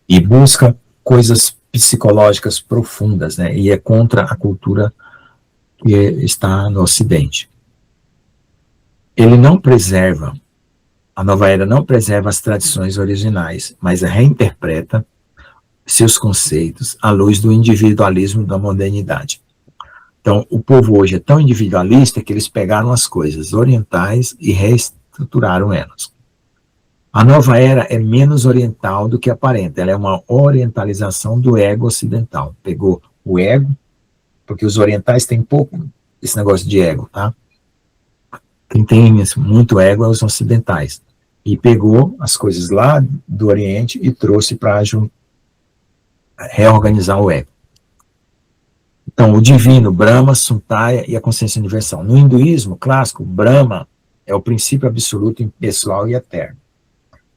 E busca coisas psicológicas profundas, né, e é contra a cultura que está no Ocidente. Ele não preserva, a nova era não preserva as tradições originais, mas reinterpreta seus conceitos à luz do individualismo da modernidade. Então, o povo hoje é tão individualista que eles pegaram as coisas orientais e reestruturaram elas. A nova era é menos oriental do que aparenta, ela é uma orientalização do ego ocidental. Pegou o ego, porque os orientais têm pouco esse negócio de ego, tá? Quem tem muito ego é os ocidentais. E pegou as coisas lá do Oriente e trouxe para reorganizar o ego. Então, o divino, Brahma, Suntaya e a consciência universal. No hinduísmo clássico, Brahma é o princípio absoluto, impessoal e eterno.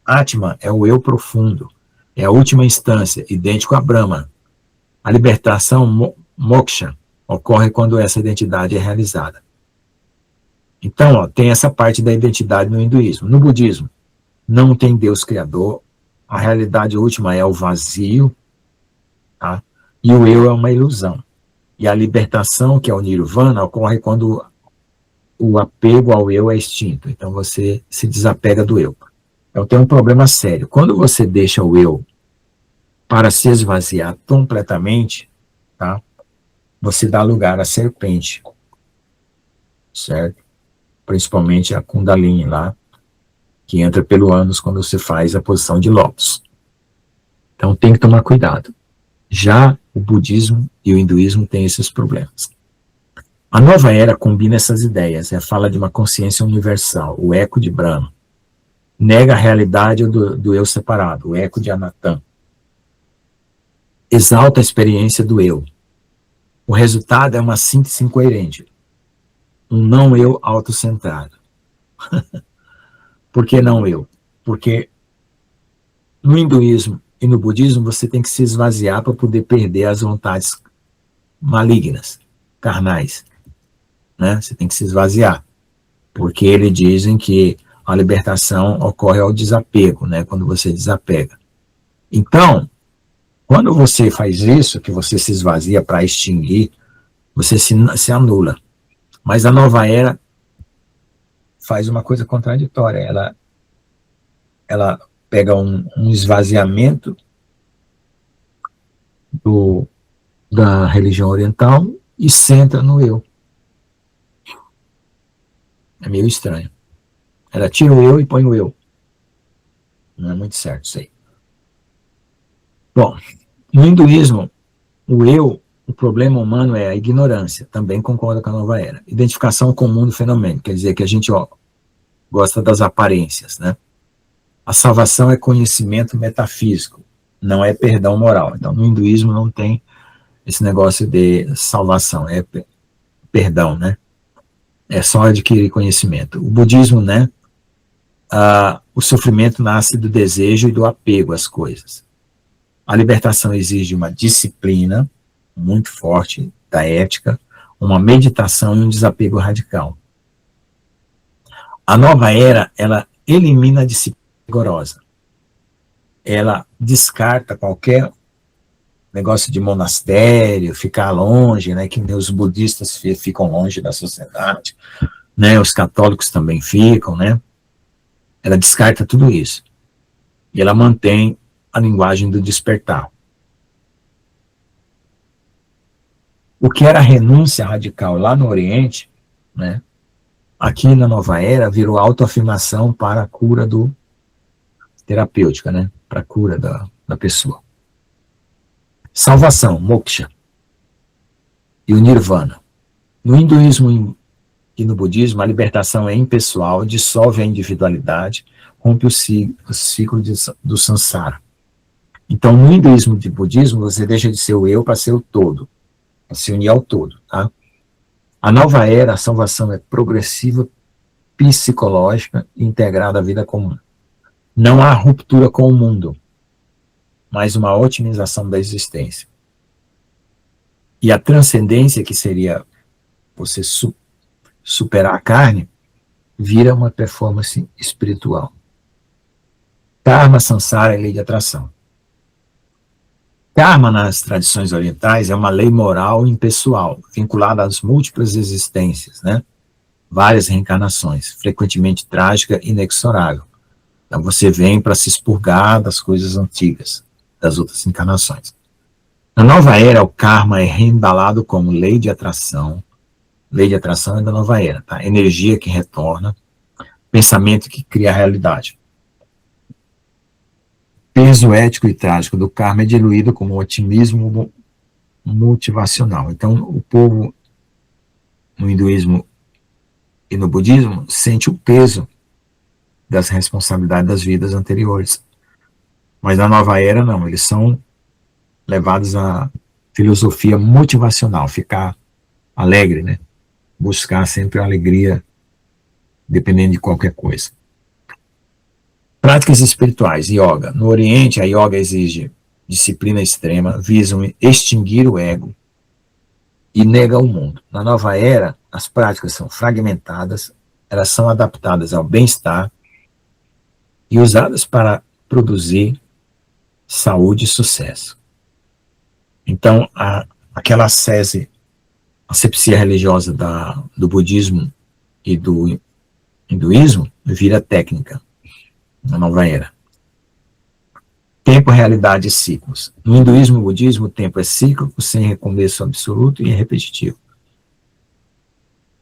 Atman é o eu profundo, é a última instância, idêntico a Brahma. A libertação, moksha, ocorre quando essa identidade é realizada. Então, tem essa parte da identidade no hinduísmo. No budismo, não tem Deus criador, a realidade última é o vazio, tá? E o eu é uma ilusão. E a libertação, que é o nirvana, ocorre quando o apego ao eu é extinto. Então você se desapega do eu. Então tem um problema sério. Quando você deixa o eu para se esvaziar completamente, tá? Você dá lugar à serpente, certo? Principalmente a Kundalini lá, que entra pelo ânus quando você faz a posição de lótus. Então tem que tomar cuidado. Já o budismo e o hinduísmo têm esses problemas. A nova era combina essas ideias, fala de uma consciência universal, o eco de Brahma. Nega a realidade do eu separado, o eco de Anatan. Exalta a experiência do eu. O resultado é uma síntese incoerente. Um não eu autocentrado. Por que não eu? Porque no hinduísmo e no budismo você tem que se esvaziar para poder perder as vontades malignas, carnais. Né? Você tem que se esvaziar. Porque eles dizem que a libertação ocorre ao desapego, né? Quando você desapega. Então, quando você faz isso, que você se esvazia para extinguir, você se anula. Mas a nova era faz uma coisa contraditória. Ela pega um esvaziamento da religião oriental e centra no eu. É meio estranho. Ela tira o eu e põe o eu. Não é muito certo isso aí. Bom, no hinduísmo, o problema humano é a ignorância. Também concorda com a nova era. Identificação com o mundo fenômeno. Quer dizer que a gente gosta das aparências, né? A salvação é conhecimento metafísico, não é perdão moral. Então, no hinduísmo não tem esse negócio de salvação, é perdão, né? É só adquirir conhecimento. O budismo, né? O sofrimento nasce do desejo e do apego às coisas. A libertação exige uma disciplina muito forte da ética, uma meditação e um desapego radical. A nova era, ela elimina a disciplina rigorosa. Ela descarta qualquer negócio de monastério, ficar longe, né, que os budistas ficam longe da sociedade, né, os católicos também ficam, né, ela descarta tudo isso. E ela mantém a linguagem do despertar. O que era renúncia radical lá no Oriente, né, aqui na nova era virou autoafirmação para a cura terapêutica, né, para a cura da pessoa. Salvação, moksha, e o nirvana. No hinduísmo e no budismo, a libertação é impessoal, dissolve a individualidade, rompe o ciclo do samsara. Então, no hinduísmo e no budismo, você deixa de ser o eu para ser o todo, para se unir ao todo. Tá? A nova era, a salvação é progressiva, psicológica e integrada à vida comum. Não há ruptura com o mundo, mas uma otimização da existência. E a transcendência, que seria você superar a carne, vira uma performance espiritual. Karma, samsara e lei de atração. Karma, nas tradições orientais, é uma lei moral impessoal, vinculada às múltiplas existências, né? Várias reencarnações, frequentemente trágica e inexorável. Então você vem para se expurgar das coisas antigas, das outras encarnações. Na nova era, o karma é reembalado como lei de atração. Lei de atração é da nova era, tá? Energia que retorna, pensamento que cria a realidade. Peso ético e trágico do karma é diluído como otimismo motivacional. Então, o povo no hinduísmo e no budismo sente o peso das responsabilidades das vidas anteriores. Mas na nova era, não. Eles são levados à filosofia motivacional, ficar alegre, né? Buscar sempre a alegria, dependendo de qualquer coisa. Práticas espirituais, yoga. No Oriente, a yoga exige disciplina extrema, visam extinguir o ego e nega o mundo. Na nova era, as práticas são fragmentadas, elas são adaptadas ao bem-estar e usadas para produzir saúde e sucesso. Então, aquela asepsia religiosa do budismo e do hinduísmo vira técnica na nova era. Tempo, realidade e ciclos. No hinduísmo e budismo, o tempo é cíclico, sem recomeço absoluto e é repetitivo.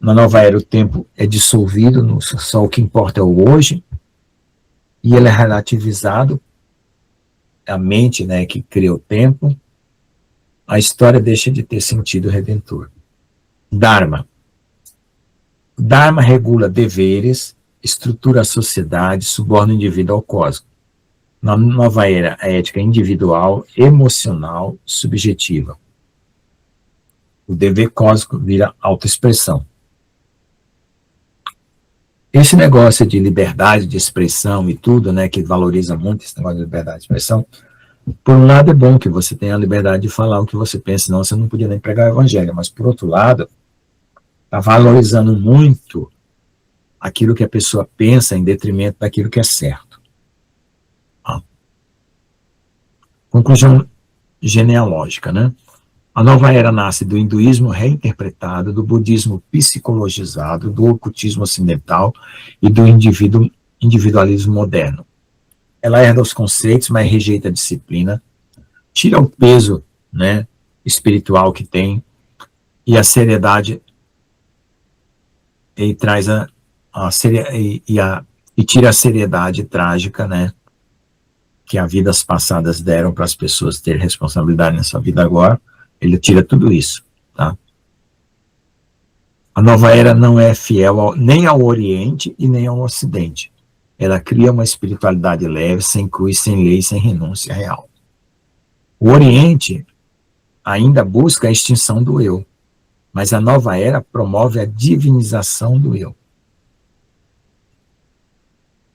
Na nova era, o tempo é dissolvido, só o que importa é o hoje, e ele é relativizado, a mente, né, que cria o tempo, a história deixa de ter sentido redentor. Dharma. Dharma regula deveres, estrutura a sociedade, suborna o indivíduo ao cosmos. Na nova era, a ética é individual, emocional, subjetiva. O dever cósmico vira autoexpressão. Esse negócio de liberdade de expressão e tudo, né, que valoriza muito esse negócio de liberdade de expressão, por um lado é bom que você tenha a liberdade de falar o que você pensa, senão você não podia nem pregar o evangelho, mas por outro lado, está valorizando muito aquilo que a pessoa pensa em detrimento daquilo que é certo. Conclusão genealógica, né? A nova era nasce do hinduísmo reinterpretado, do budismo psicologizado, do ocultismo ocidental e do individualismo moderno. Ela herda os conceitos, mas rejeita a disciplina, tira o peso, né, espiritual que tem e a seriedade, e traz e tira a seriedade trágica, né, que as vidas passadas deram para as pessoas terem responsabilidade nessa vida agora. Ele tira tudo isso, tá? A nova era não é fiel nem ao Oriente e nem ao Ocidente. Ela cria uma espiritualidade leve, sem cruz, sem lei, sem renúncia real. O Oriente ainda busca a extinção do eu, mas a nova era promove a divinização do eu.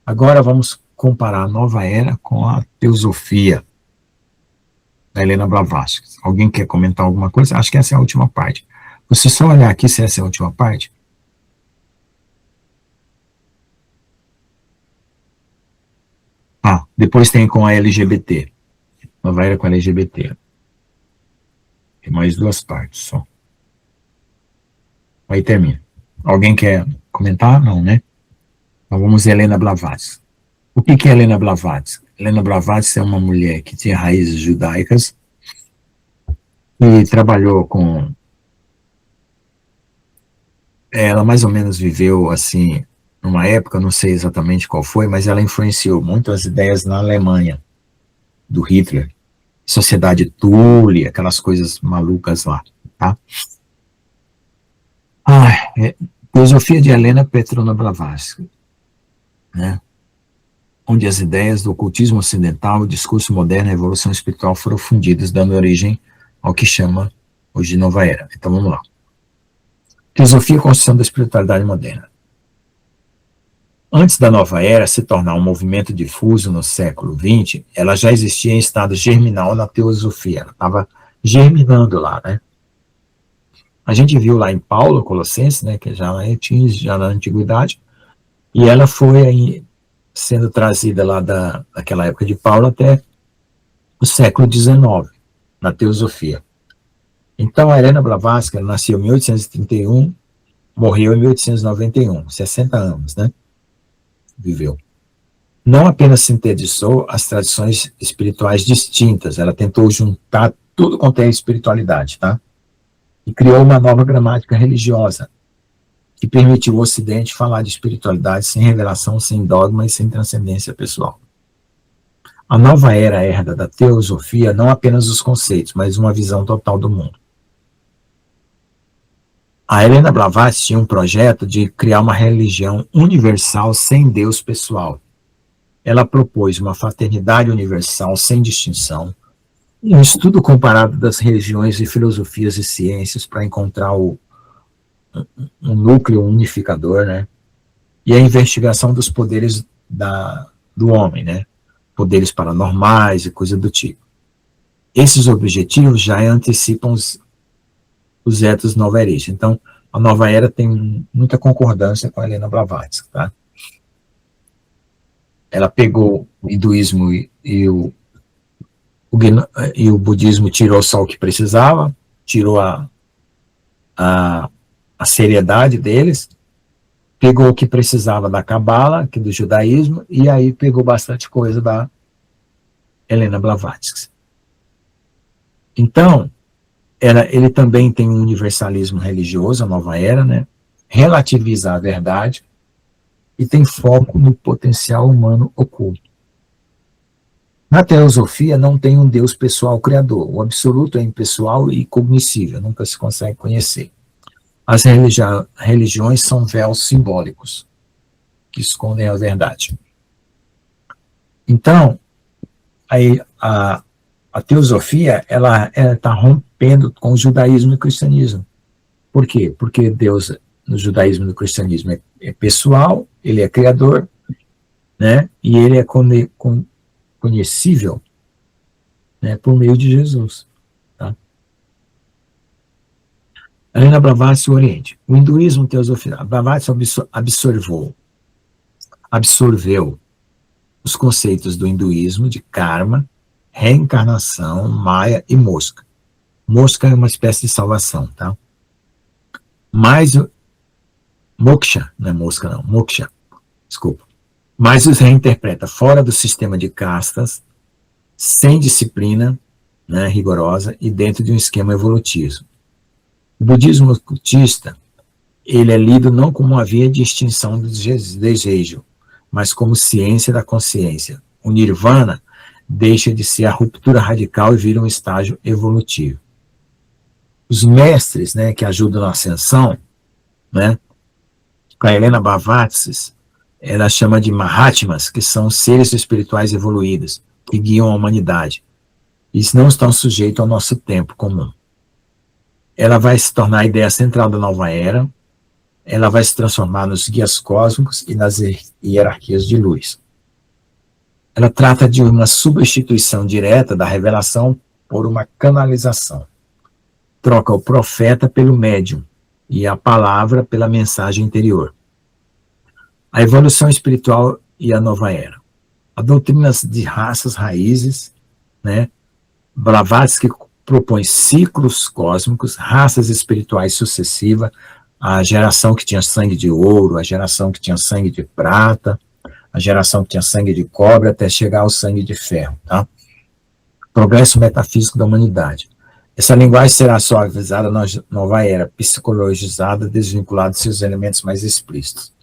Agora vamos comparar a nova era com a teosofia da Helena Blavatsky. Alguém quer comentar alguma coisa? Acho que essa é a última parte. Você só olhar aqui se essa é a última parte. Depois tem com a LGBT. Nova era com a LGBT. Tem mais duas partes só. Aí termina. Alguém quer comentar? Não, né? Então vamos a Helena Blavatsky. O que é Helena Blavatsky? Helena Blavatsky é uma mulher que tinha raízes judaicas e trabalhou com... Ela mais ou menos viveu assim, numa época, não sei exatamente qual foi, mas ela influenciou muito as ideias na Alemanha, do Hitler, Sociedade Thule, aquelas coisas malucas lá, tá? Filosofia de Helena Petrona Blavatsky, né? Onde as ideias do ocultismo ocidental, o discurso moderno e a evolução espiritual foram fundidas, dando origem ao que chama hoje de nova era. Então vamos lá. Filosofia e construção da espiritualidade moderna. Antes da nova era se tornar um movimento difuso no século XX, ela já existia em estado germinal na teosofia. Ela estava germinando lá, né? A gente viu lá em Paulo, Colossenses, né, que já na antiguidade, e ela foi aí sendo trazida lá daquela época de Paulo até o século XIX, na teosofia. Então, a Helena Blavatsky, ela nasceu em 1831, morreu em 1891, 60 anos, né? Viveu. Não apenas sintetizou as tradições espirituais distintas, ela tentou juntar tudo quanto é espiritualidade, tá? E criou uma nova gramática religiosa, que permitiu ao Ocidente falar de espiritualidade sem revelação, sem dogma e sem transcendência pessoal. A nova era herda da teosofia não apenas os conceitos, mas uma visão total do mundo. A Helena Blavatsky tinha um projeto de criar uma religião universal sem Deus pessoal. Ela propôs uma fraternidade universal sem distinção, um estudo comparado das religiões e filosofias e ciências para encontrar um núcleo unificador, né? E a investigação dos poderes do homem, né? Poderes paranormais e coisa do tipo. Esses objetivos já antecipam os etos noveristas. Então, a nova era tem muita concordância com a Helena Blavatsky, tá? Ela pegou o hinduísmo e o budismo, tirou só o que precisava, tirou a seriedade deles, pegou o que precisava da Cabala, que do judaísmo, e aí pegou bastante coisa Helena Blavatsky. Então, ele também tem um universalismo religioso, a nova era, né? Relativiza a verdade e tem foco no potencial humano oculto. Na teosofia não tem um Deus pessoal criador, o absoluto é impessoal e cognoscível, nunca se consegue conhecer. As religiões são véus simbólicos que escondem a verdade. Então, aí a teosofia ela está rompendo com o judaísmo e o cristianismo. Por quê? Porque Deus, no judaísmo e no cristianismo, é pessoal, ele é criador, né? E ele é conhecível, né, por meio de Jesus. Tá? Helena Blavatsky, o Oriente. O hinduísmo, teosofia. Blavatsky absorveu os conceitos do hinduísmo de karma, reencarnação, Maya e mosca. Mosca é uma espécie de salvação, tá? Mas moksha, não é mosca não, moksha, desculpa. Mas os reinterpreta fora do sistema de castas, sem disciplina, né, rigorosa e dentro de um esquema evolutivo. O budismo ocultista, ele é lido não como uma via de extinção do desejo, mas como ciência da consciência. O nirvana deixa de ser a ruptura radical e vira um estágio evolutivo. Os mestres, né, que ajudam na ascensão, né, a Helena Blavatsky, ela chama de Mahatmas, que são seres espirituais evoluídos, que guiam a humanidade. Eles não estão sujeitos ao nosso tempo comum. Ela vai se tornar a ideia central da nova era, ela vai se transformar nos guias cósmicos e nas hierarquias de luz. Ela trata de uma substituição direta da revelação por uma canalização. Troca o profeta pelo médium e a palavra pela mensagem interior. A evolução espiritual e a nova era. A doutrina de raças raízes, né? Blavatsky propõe ciclos cósmicos, raças espirituais sucessivas, a geração que tinha sangue de ouro, a geração que tinha sangue de prata, a geração que tinha sangue de cobre, até chegar ao sangue de ferro. Tá? Progresso metafísico da humanidade. Essa linguagem será suavizada na nova era, psicologizada, desvinculada de seus elementos mais explícitos.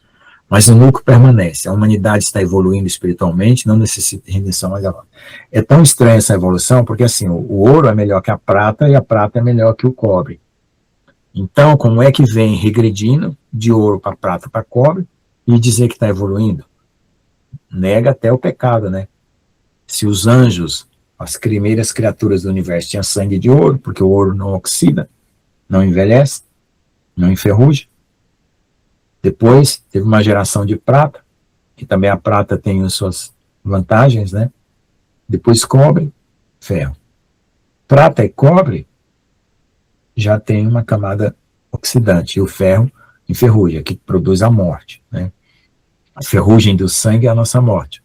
Mas o núcleo permanece. A humanidade está evoluindo espiritualmente, não necessita de redenção mais agora. É tão estranha essa evolução, porque assim, o ouro é melhor que a prata e a prata é melhor que o cobre. Então, como é que vem regredindo de ouro para prata para cobre e dizer que está evoluindo? Nega até o pecado, né? Se os anjos, as primeiras criaturas do universo, tinham sangue de ouro, porque o ouro não oxida, não envelhece, não enferruja. Depois, teve uma geração de prata, que também a prata tem as suas vantagens, né? Depois cobre, ferro. Prata e cobre já tem uma camada oxidante, e o ferro enferruja, que produz a morte, né? A ferrugem do sangue é a nossa morte.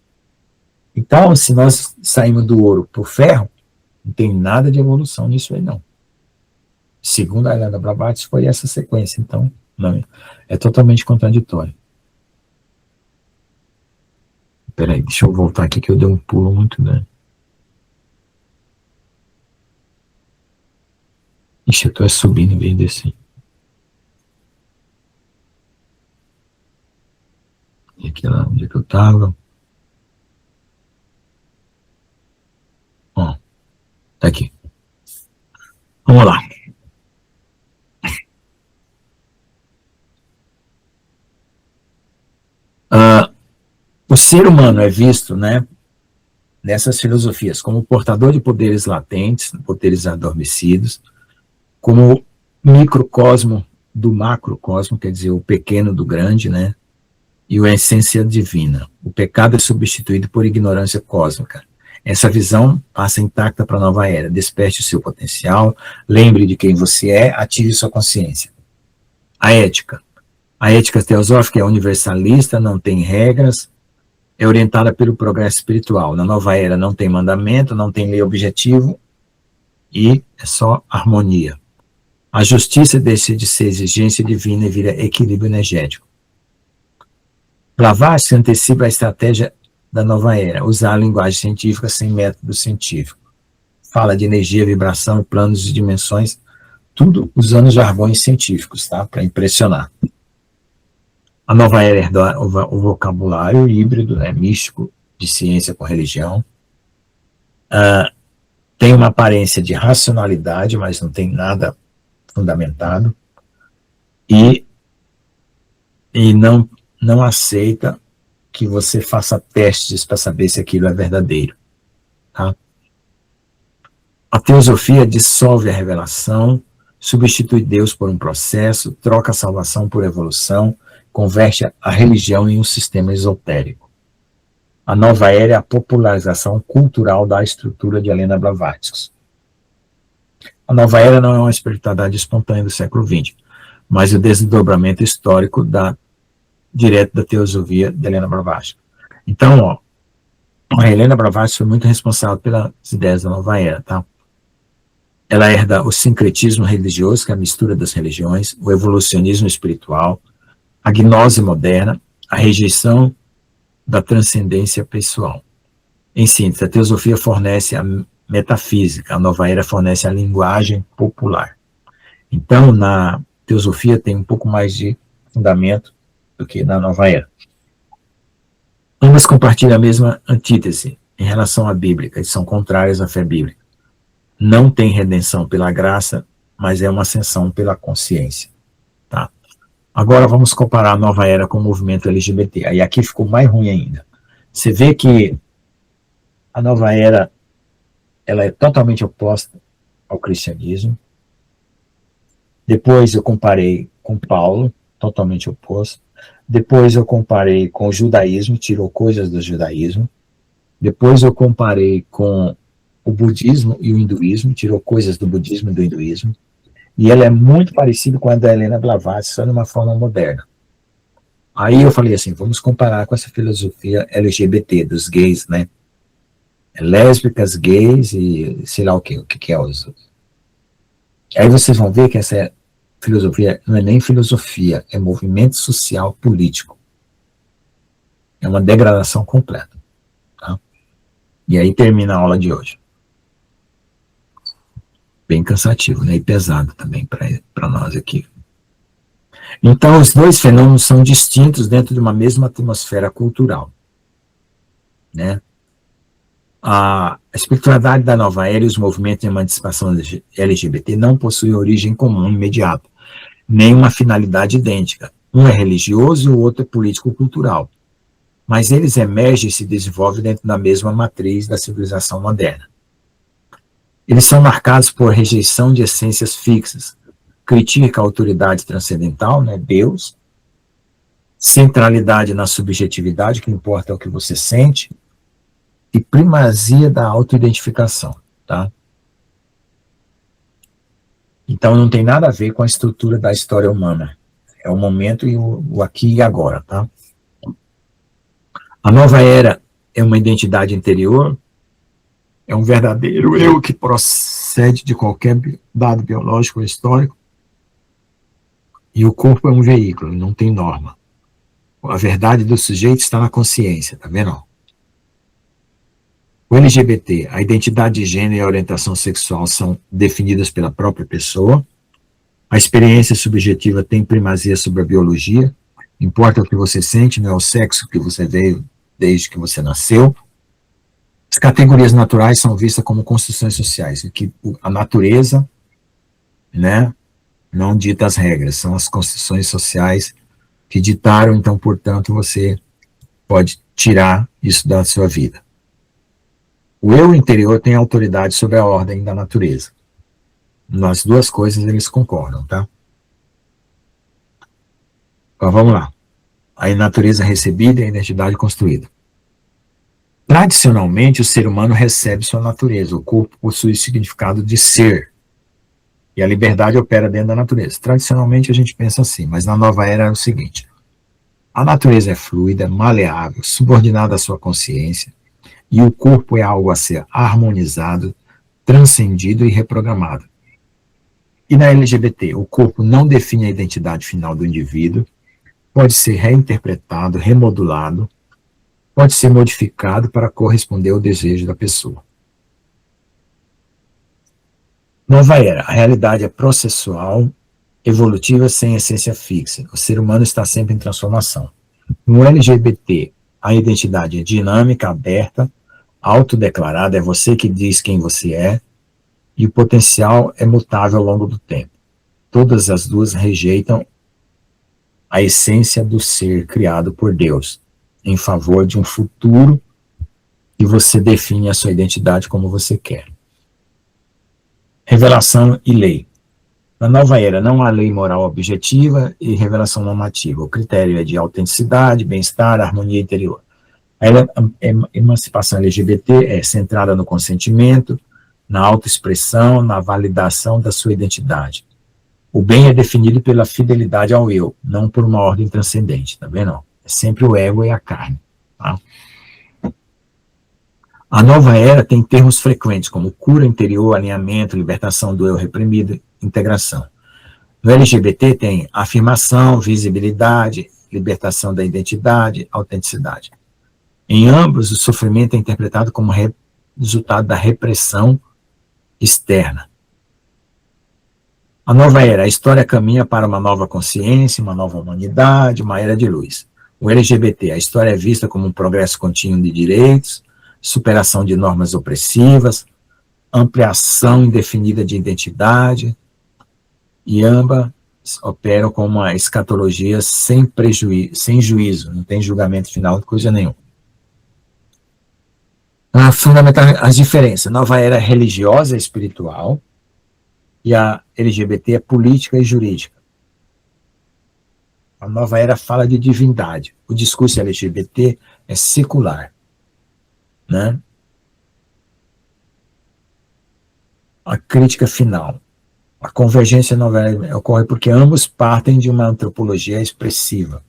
Então, se nós saímos do ouro para o ferro, não tem nada de evolução nisso aí, não. Segundo a Helena Blavatsky, foi essa sequência, então, não, é totalmente contraditório. Peraí, deixa eu voltar aqui que eu dei um pulo muito grande. Ixi, eu tô subindo em vez de descer. E aqui lá onde é que eu tava? Ó, tá aqui. Vamos lá. O ser humano é visto, né, nessas filosofias como portador de poderes latentes, poderes adormecidos, como microcosmo do macrocosmo, quer dizer, o pequeno do grande, né, e a essência divina. O pecado é substituído por ignorância cósmica. Essa visão passa intacta para a nova era. Desperte o seu potencial, lembre de quem você é, ative sua consciência. A ética. A ética teosófica é universalista, não tem regras, é orientada pelo progresso espiritual. Na nova era não tem mandamento, não tem lei objetivo e é só harmonia. A justiça deixa de ser exigência divina e vira equilíbrio energético. Blavatsky antecipa a estratégia da nova era, usar a linguagem científica sem método científico. Fala de energia, vibração, planos de dimensões, tudo usando jargões científicos, tá? Para impressionar. A nova era herda o vocabulário híbrido, né, místico, de ciência com religião. Tem uma aparência de racionalidade, mas não tem nada fundamentado. E não aceita que você faça testes para saber se aquilo é verdadeiro. Tá? A teosofia dissolve a revelação, substitui Deus por um processo, troca a salvação por evolução, converte a religião em um sistema esotérico. A nova era é a popularização cultural da estrutura de Helena Blavatsky. A nova era não é uma espiritualidade espontânea do século XX, mas o desdobramento histórico direto da teosofia de Helena Blavatsky. Então, a Helena Blavatsky foi muito responsável pelas ideias da nova era, tá? Ela herda o sincretismo religioso, que é a mistura das religiões, o evolucionismo espiritual, a gnose moderna, a rejeição da transcendência pessoal. Em síntese, a teosofia fornece a metafísica, a nova era fornece a linguagem popular. Então, na teosofia tem um pouco mais de fundamento do que na nova era. Ambas compartilham a mesma antítese em relação à Bíblia, e são contrárias à fé bíblica. Não tem redenção pela graça, mas é uma ascensão pela consciência. Tá? Agora vamos comparar a nova era com o movimento LGBT. Aí aqui ficou mais ruim ainda. Você vê que a nova era ela é totalmente oposta ao cristianismo. Depois eu comparei com Paulo, totalmente oposto. Depois eu comparei com o judaísmo, tirou coisas do judaísmo. Depois eu comparei com o budismo e o hinduísmo, tirou coisas do budismo e do hinduísmo. E ela é muito parecida com a da Helena Blavatsky, só de uma forma moderna. Aí eu falei assim, vamos comparar com essa filosofia LGBT, dos gays, né? Lésbicas, gays e sei lá o que é os... Aí vocês vão ver que essa filosofia não é nem filosofia, é movimento social político. É uma degradação completa. Tá? E aí termina a aula de hoje. Bem cansativo, né? E pesado também para nós aqui. Então, os dois fenômenos são distintos dentro de uma mesma atmosfera cultural. Né? A espiritualidade da nova era e os movimentos de emancipação LGBT não possuem origem comum imediata, nem uma finalidade idêntica. Um é religioso e o outro é político-cultural. Mas eles emergem e se desenvolvem dentro da mesma matriz da civilização moderna. Eles são marcados por rejeição de essências fixas, critica a autoridade transcendental, né, Deus, centralidade na subjetividade, que importa é o que você sente, e primazia da autoidentificação, tá? Então não tem nada a ver com a estrutura da história humana. É o momento e o aqui e agora, tá? A nova era é uma identidade interior, é um verdadeiro eu que procede de qualquer dado biológico ou histórico, e o corpo é um veículo, não tem norma. A verdade do sujeito está na consciência, tá vendo? O LGBT, a identidade de gênero e a orientação sexual são definidas pela própria pessoa, a experiência subjetiva tem primazia sobre a biologia, importa o que você sente, não é o sexo que você veio desde que você nasceu. As categorias naturais são vistas como construções sociais, em que a natureza, né, não dita as regras, são as construções sociais que ditaram, então, portanto, você pode tirar isso da sua vida. O eu interior tem autoridade sobre a ordem da natureza. Nas duas coisas eles concordam, tá? Então, vamos lá. A natureza recebida e a identidade construída. Tradicionalmente, o ser humano recebe sua natureza. O corpo possui o significado de ser. E a liberdade opera dentro da natureza. Tradicionalmente, a gente pensa assim, mas na nova era é o seguinte. A natureza é fluida, maleável, subordinada à sua consciência, e o corpo é algo a ser harmonizado, transcendido e reprogramado. E na LGBT, o corpo não define a identidade final do indivíduo, pode ser reinterpretado, remodulado, pode ser modificado para corresponder ao desejo da pessoa. Nova era. A realidade é processual, evolutiva, sem essência fixa. O ser humano está sempre em transformação. No LGBT, a identidade é dinâmica, aberta, autodeclarada, é você que diz quem você é, e o potencial é mutável ao longo do tempo. Todas as duas rejeitam a essência do ser criado por Deus, em favor de um futuro que você define a sua identidade como você quer. Revelação e lei. Na nova era, não há lei moral objetiva e revelação normativa. O critério é de autenticidade, bem-estar, harmonia interior. A emancipação LGBT é centrada no consentimento, na autoexpressão, na validação da sua identidade. O bem é definido pela fidelidade ao eu, não por uma ordem transcendente, tá vendo? É sempre o ego e a carne. Tá? A nova era tem termos frequentes, como cura interior, alinhamento, libertação do eu reprimido, integração. No LGBT tem afirmação, visibilidade, libertação da identidade, autenticidade. Em ambos, o sofrimento é interpretado como resultado da repressão externa. A nova era, a história caminha para uma nova consciência, uma nova humanidade, uma era de luz. O LGBT, a história é vista como um progresso contínuo de direitos, superação de normas opressivas, ampliação indefinida de identidade, e ambas operam com uma escatologia sem juízo, não tem julgamento final de coisa nenhuma. Fundamental as diferenças. Nova era religiosa e espiritual, e a LGBT é política e jurídica. A nova era fala de divindade. O discurso LGBT é secular. Né? A crítica final. A convergência nova era ocorre porque ambos partem de uma antropologia expressiva.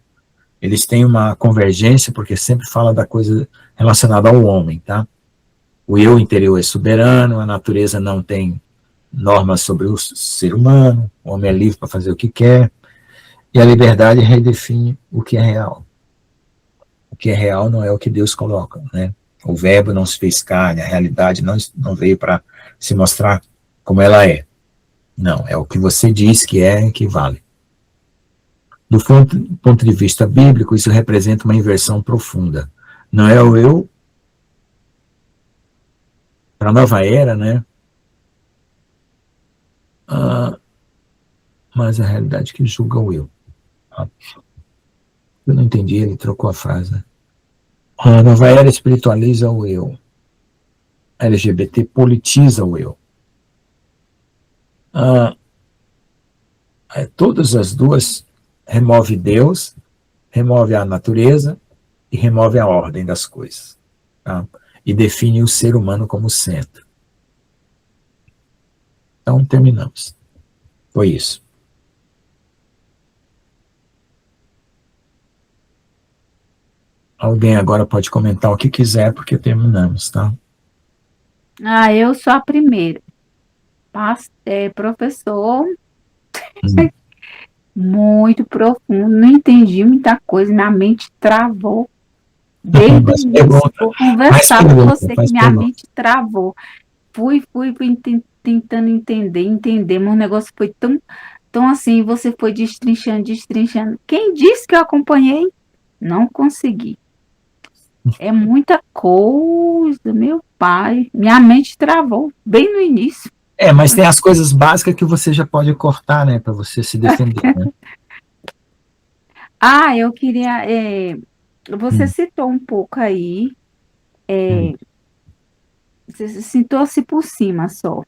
Eles têm uma convergência porque sempre fala da coisa relacionada ao homem, tá? O eu interior é soberano, a natureza não tem normas sobre o ser humano, o homem é livre para fazer o que quer, e a liberdade redefine o que é real. O que é real não é o que Deus coloca, né? O verbo não se fez carne, a realidade não veio para se mostrar como ela é. Não, é o que você diz que é que vale. Do ponto de vista bíblico, isso representa uma inversão profunda. Não é o eu, para a nova era, né? Mas a realidade que julga o eu. Eu não entendi, ele trocou a frase. Né? A nova era espiritualiza o eu. A LGBT politiza o eu. Todas as duas remove Deus, remove a natureza e remove a ordem das coisas. Tá? E define o ser humano como centro. Então, terminamos. Foi isso. Alguém agora pode comentar o que quiser, porque terminamos, tá? Eu sou a primeira. Professor, muito profundo, não entendi muita coisa, minha mente travou. Desde o início, vou conversar com você, que minha mente travou. Fui tentando entender, mas o negócio foi tão assim, você foi destrinchando. Quem disse que eu acompanhei? Não consegui. É muita coisa, meu pai. Minha mente travou bem no início. Mas tem as coisas básicas que você já pode cortar, né, para você se defender. Né? Eu queria. Você citou um pouco aí. Você citou-se por cima só.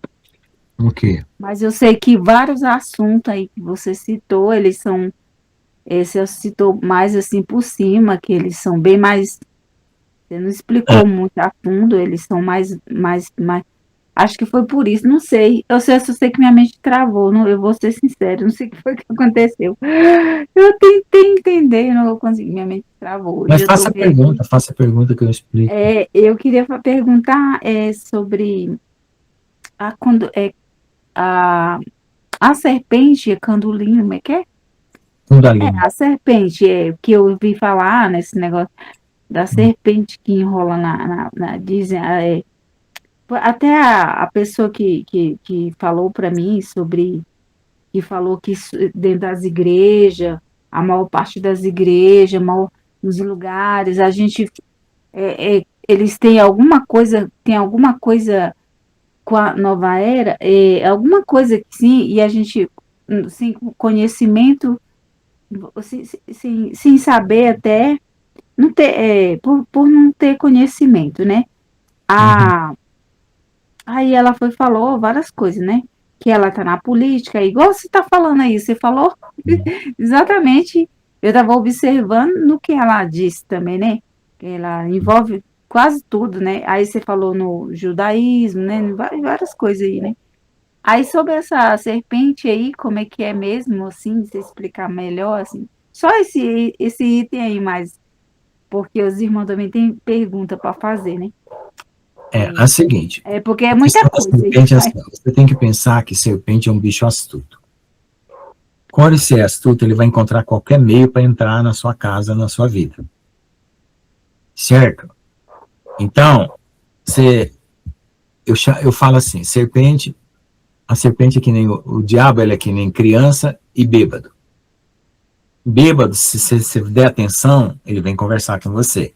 O quê? Mas eu sei que vários assuntos aí que você citou, eles são. Você citou mais assim por cima, que eles são bem mais. Você não explicou muito a fundo, eles são mais. Acho que foi por isso, não sei. Eu só sei que minha mente travou, eu vou ser sincero, não sei o que foi que aconteceu. Eu tentei entender, não vou conseguir, minha mente travou. Mas faça a pergunta que eu explico. Eu queria perguntar sobre a serpente, candulinho, como é que é? Kundalini. A serpente, que eu ouvi falar nesse negócio. da serpente que enrola dizem, até a pessoa que falou para mim sobre, que falou que dentro das igrejas, a maior parte das igrejas, nos lugares, a gente, eles têm alguma coisa com a nova era, alguma coisa que sim, e a gente, sem conhecimento, sem saber até, não ter, por não ter conhecimento, né? Aí ela falou várias coisas, né? Que ela tá na política, igual você tá falando aí, você falou exatamente, eu estava observando no que ela disse também, né? Ela envolve quase tudo, né? Aí você falou no judaísmo, né? Várias coisas aí, né? Aí sobre essa serpente aí, como é que é mesmo, assim, você explicar melhor, assim, só esse item aí, mas porque os irmãos também têm pergunta para fazer, né? É a seguinte. Porque é muita coisa. Serpente, assim, você tem que pensar que serpente é um bicho astuto. Quando ele é astuto, ele vai encontrar qualquer meio para entrar na sua casa, na sua vida. Certo? Então, eu falo assim, a serpente é que nem o diabo, ele é que nem criança e bêbado. Bêbado, se você der atenção, ele vem conversar com você.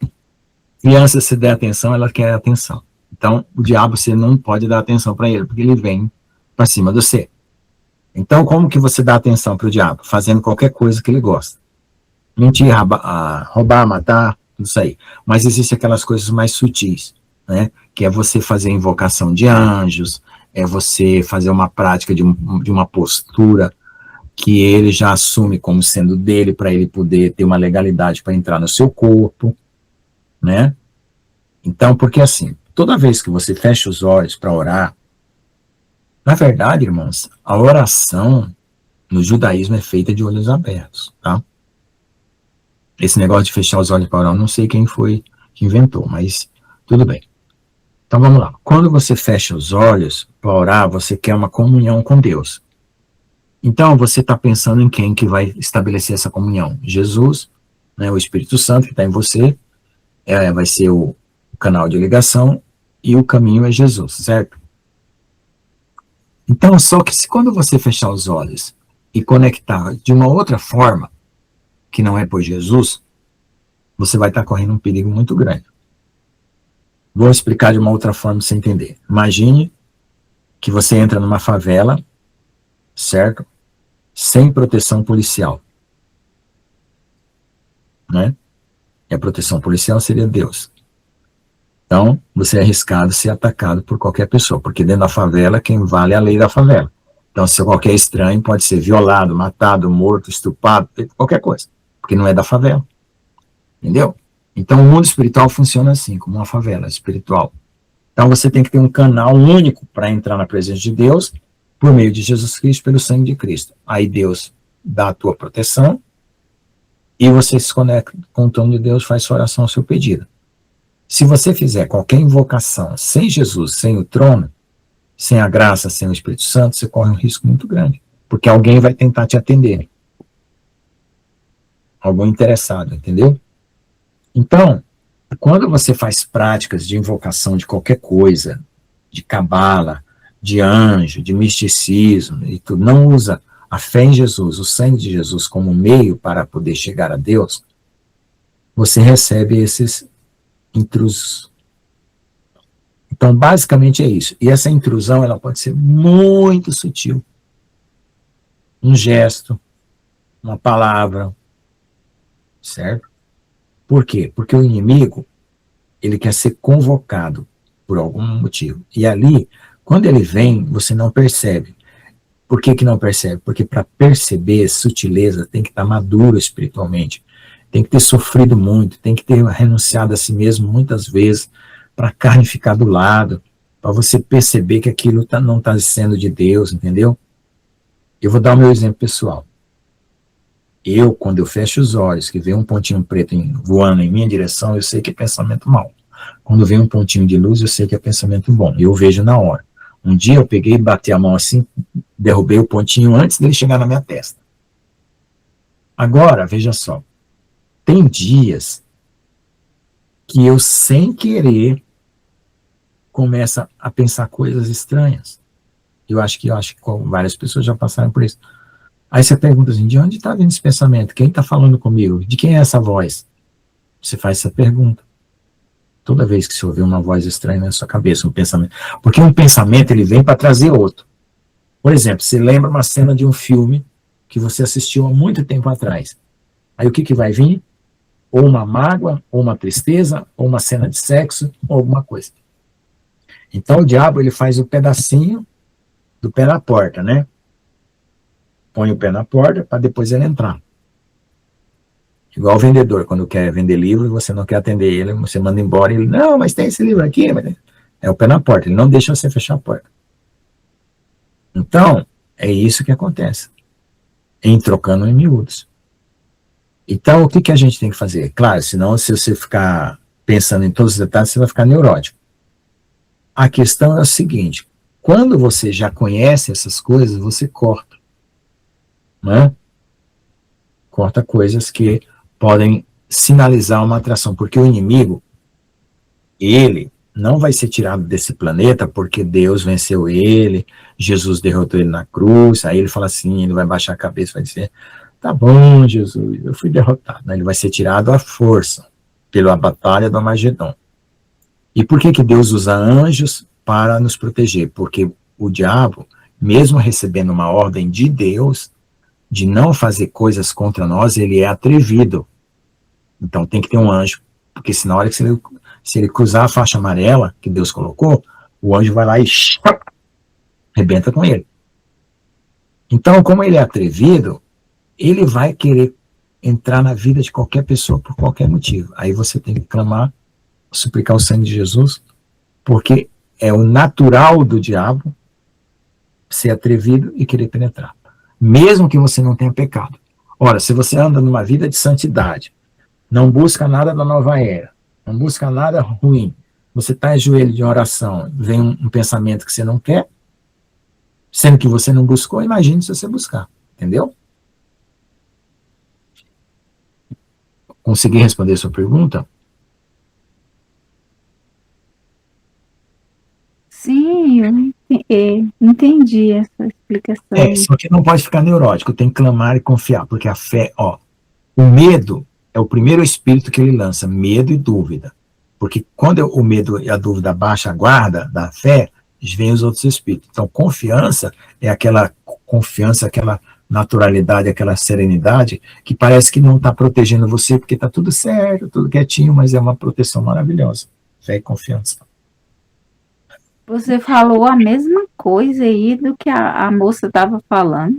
Criança, se der atenção, ela quer atenção. Então, o diabo, você não pode dar atenção para ele, porque ele vem para cima de você. Então, como que você dá atenção para o diabo? Fazendo qualquer coisa que ele gosta. Mentir, roubar, matar, tudo isso aí. Mas existem aquelas coisas mais sutis, né? Que é você fazer invocação de anjos, é você fazer uma prática de uma postura que ele já assume como sendo dele, para ele poder ter uma legalidade para entrar no seu corpo, né? Então, porque assim, toda vez que você fecha os olhos para orar, na verdade, irmãos, a oração no judaísmo é feita de olhos abertos, tá? Esse negócio de fechar os olhos para orar, eu não sei quem foi que inventou, mas tudo bem. Então vamos lá. Quando você fecha os olhos para orar, você quer uma comunhão com Deus. Então você está pensando em quem que vai estabelecer essa comunhão? Jesus, né, o Espírito Santo que está em você, vai ser o canal de ligação, e o caminho é Jesus, certo? Então, só que quando você fechar os olhos e conectar de uma outra forma, que não é por Jesus, você vai estar correndo um perigo muito grande. Vou explicar de uma outra forma para você entender. Imagine que você entra numa favela, certo? Sem proteção policial. Né? E a proteção policial seria Deus. Então, você é arriscado ser atacado por qualquer pessoa, porque dentro da favela, quem vale é a lei da favela. Então, se qualquer estranho pode ser violado, matado, morto, estuprado, qualquer coisa, porque não é da favela. Entendeu? Então, o mundo espiritual funciona assim, como uma favela espiritual. Então, você tem que ter um canal único para entrar na presença de Deus, por meio de Jesus Cristo, pelo sangue de Cristo. Aí Deus dá a tua proteção, e você se conecta com o trono de Deus, faz sua oração, seu pedido. Se você fizer qualquer invocação sem Jesus, sem o trono, sem a graça, sem o Espírito Santo, você corre um risco muito grande, porque alguém vai tentar te atender. Algum interessado, entendeu? Então, quando você faz práticas de invocação de qualquer coisa, de cabala, de anjo, de misticismo, e tu não usa a fé em Jesus, o sangue de Jesus como meio para poder chegar a Deus, você recebe esses intrusos. Então, basicamente é isso. E essa intrusão, ela pode ser muito sutil. Um gesto, uma palavra, certo? Por quê? Porque o inimigo, ele quer ser convocado por algum motivo. E ali, quando ele vem, você não percebe. Por que não percebe? Porque para perceber sutileza, tem que estar maduro espiritualmente. Tem que ter sofrido muito, tem que ter renunciado a si mesmo muitas vezes, para a carne ficar do lado, para você perceber que aquilo não está sendo de Deus, entendeu? Eu vou dar o meu exemplo pessoal. Quando eu fecho os olhos, que vem um pontinho preto voando em minha direção, eu sei que é pensamento mau. Quando vem um pontinho de luz, eu sei que é pensamento bom. Eu vejo na hora. Um dia eu peguei e bati a mão assim, derrubei o pontinho antes dele chegar na minha testa. Agora, veja só. Tem dias que eu, sem querer, começo a pensar coisas estranhas. Eu acho que várias pessoas já passaram por isso. Aí você pergunta assim, de onde está vindo esse pensamento? Quem está falando comigo? De quem é essa voz? Você faz essa pergunta. Toda vez que você ouvir uma voz estranha na sua cabeça, um pensamento. Porque um pensamento, ele vem para trazer outro. Por exemplo, você lembra uma cena de um filme que você assistiu há muito tempo atrás. Aí o que vai vir? Ou uma mágoa, ou uma tristeza, ou uma cena de sexo, ou alguma coisa. Então o diabo, ele faz o pedacinho do pé na porta, né? Põe o pé na porta para depois ele entrar. Igual o vendedor, quando quer vender livro, você não quer atender ele, você manda embora, ele, não, mas tem esse livro aqui. É o pé na porta, ele não deixa você fechar a porta. Então, é isso que acontece. Em trocando em miúdos. Então, o que a gente tem que fazer? Claro, senão, se você ficar pensando em todos os detalhes, você vai ficar neurótico. A questão é o seguinte, quando você já conhece essas coisas, você corta. Né? Corta coisas que podem sinalizar uma atração, porque o inimigo, ele não vai ser tirado desse planeta porque Deus venceu ele, Jesus derrotou ele na cruz, aí ele fala assim, ele vai baixar a cabeça e vai dizer, tá bom, Jesus, eu fui derrotado. Ele vai ser tirado à força, pela batalha do Armagedon. E por que Deus usa anjos para nos proteger? Porque o diabo, mesmo recebendo uma ordem de Deus, de não fazer coisas contra nós, ele é atrevido. Então tem que ter um anjo, porque se na hora que se ele cruzar a faixa amarela que Deus colocou, o anjo vai lá e arrebenta com ele. Então, como ele é atrevido, ele vai querer entrar na vida de qualquer pessoa por qualquer motivo. Aí você tem que clamar, suplicar o sangue de Jesus, porque é o natural do diabo ser atrevido e querer penetrar. Mesmo que você não tenha pecado. Ora, se você anda numa vida de santidade, não busca nada da nova era, não busca nada ruim, você está em joelho de oração, vem um pensamento que você não quer, sendo que você não buscou, imagine se você buscar, entendeu? Consegui responder a sua pergunta? Sim, eu entendi essa explicação. Só que não pode ficar neurótico, tem que clamar e confiar, porque a fé, o medo é o primeiro espírito que ele lança, medo e dúvida. Porque quando o medo e a dúvida baixa a guarda da fé, vem os outros espíritos. Então, confiança é aquela confiança, aquela naturalidade, aquela serenidade, que parece que não está protegendo você, porque está tudo certo, tudo quietinho, mas é uma proteção maravilhosa. Fé e confiança. Você falou a mesma coisa aí do que a moça estava falando.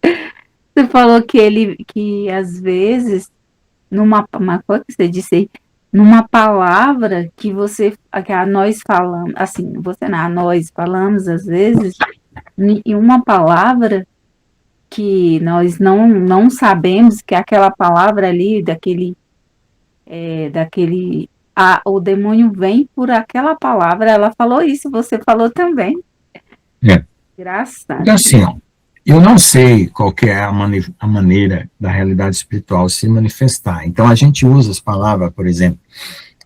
Você falou que às vezes, uma coisa que você disse aí, numa palavra que nós falamos, assim, você não, nós falamos às vezes, em uma palavra que nós não sabemos que aquela palavra ali, o demônio vem por aquela palavra. Ela falou isso, você falou também. Engraçado. Então, assim, eu não sei qual que é a maneira da realidade espiritual se manifestar. Então, a gente usa as palavras, por exemplo,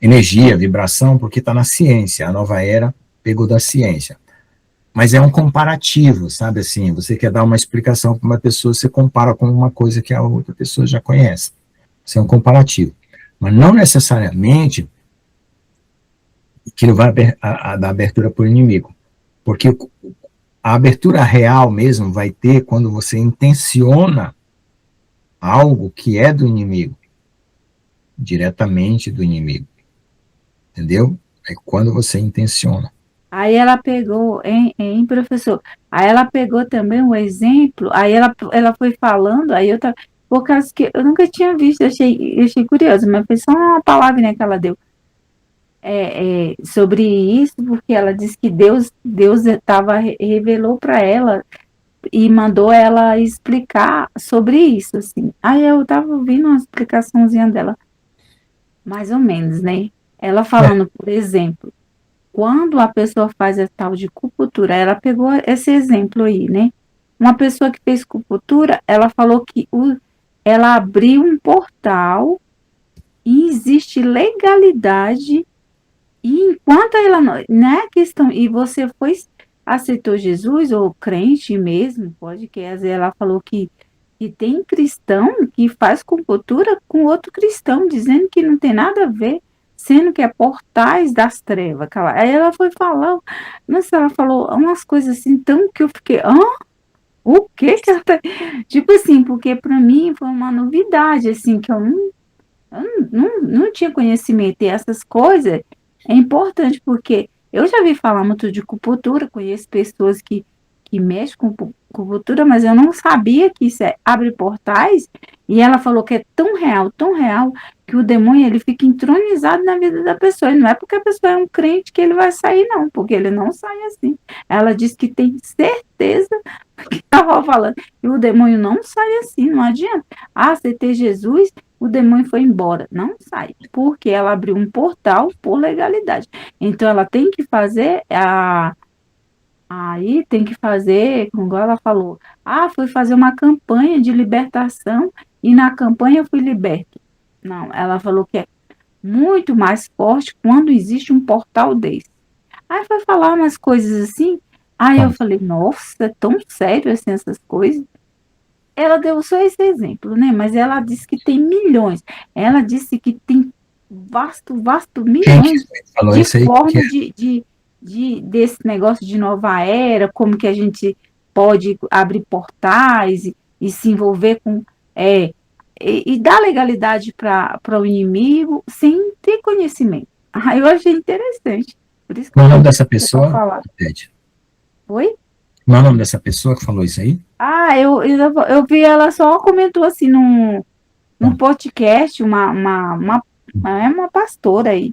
energia, vibração, porque está na ciência. A nova era pegou da ciência. Mas é um comparativo, sabe assim? Você quer dar uma explicação para uma pessoa, você compara com uma coisa que a outra pessoa já conhece. Isso é um comparativo. Mas não necessariamente que ele vai dar abertura para o inimigo. Porque a abertura real mesmo vai ter quando você intenciona algo que é do inimigo, diretamente do inimigo. Entendeu? É quando você intenciona. Aí ela pegou, hein, professor? Aí ela pegou também um exemplo, aí ela foi falando, aí por causa que eu nunca tinha visto, eu achei curioso, mas foi só uma palavra, né, que ela deu sobre isso, porque ela disse que Deus revelou para ela e mandou ela explicar sobre isso, assim. Aí eu estava ouvindo uma explicaçãozinha dela, mais ou menos, né? Ela falando, por exemplo, quando a pessoa faz a tal de acupuntura, ela pegou esse exemplo aí, né? Uma pessoa que fez acupuntura, ela falou que ela abriu um portal e existe legalidade, e enquanto ela não é questão, e você aceitou Jesus, ou crente mesmo, pode que às vezes ela falou que tem cristão que faz acupuntura com outro cristão, dizendo que não tem nada a ver, sendo que é portais das trevas. Aí ela foi falar, nossa, ela falou umas coisas assim, tão que eu fiquei, o que ela tá... Tipo assim, porque para mim foi uma novidade, assim, que eu não tinha conhecimento, e essas coisas é importante, porque eu já vi falar muito de acupuntura, conheço pessoas que mexem com acupuntura, mas eu não sabia que isso abre portais, e ela falou que é tão real, que o demônio ele fica entronizado na vida da pessoa, e não é porque a pessoa é um crente que ele vai sair, não, porque ele não sai assim. Ela disse que tem certeza que estava falando, e o demônio não sai assim, não adianta. Aceitei Jesus, o demônio foi embora. Não sai, porque ela abriu um portal por legalidade. Então, ela tem que fazer aí tem que fazer, como ela falou, foi fazer uma campanha de libertação e na campanha eu fui liberto. Não, ela falou que é muito mais forte quando existe um portal desse. Aí foi falar umas coisas assim, aí eu falei, nossa, é tão sério assim essas coisas. Ela deu só esse exemplo, né? Mas ela disse que tem milhões. Ela disse que tem vasto milhões falou de isso aí, formas desse negócio de nova era, como que a gente pode abrir portais e se envolver com e dar legalidade para o inimigo sem ter conhecimento. Eu achei interessante. Por isso que qual é o nome dessa eu pessoa? falar. Oi? Qual é o nome dessa pessoa que falou isso aí? Eu vi, ela só comentou assim num podcast, uma pastora aí.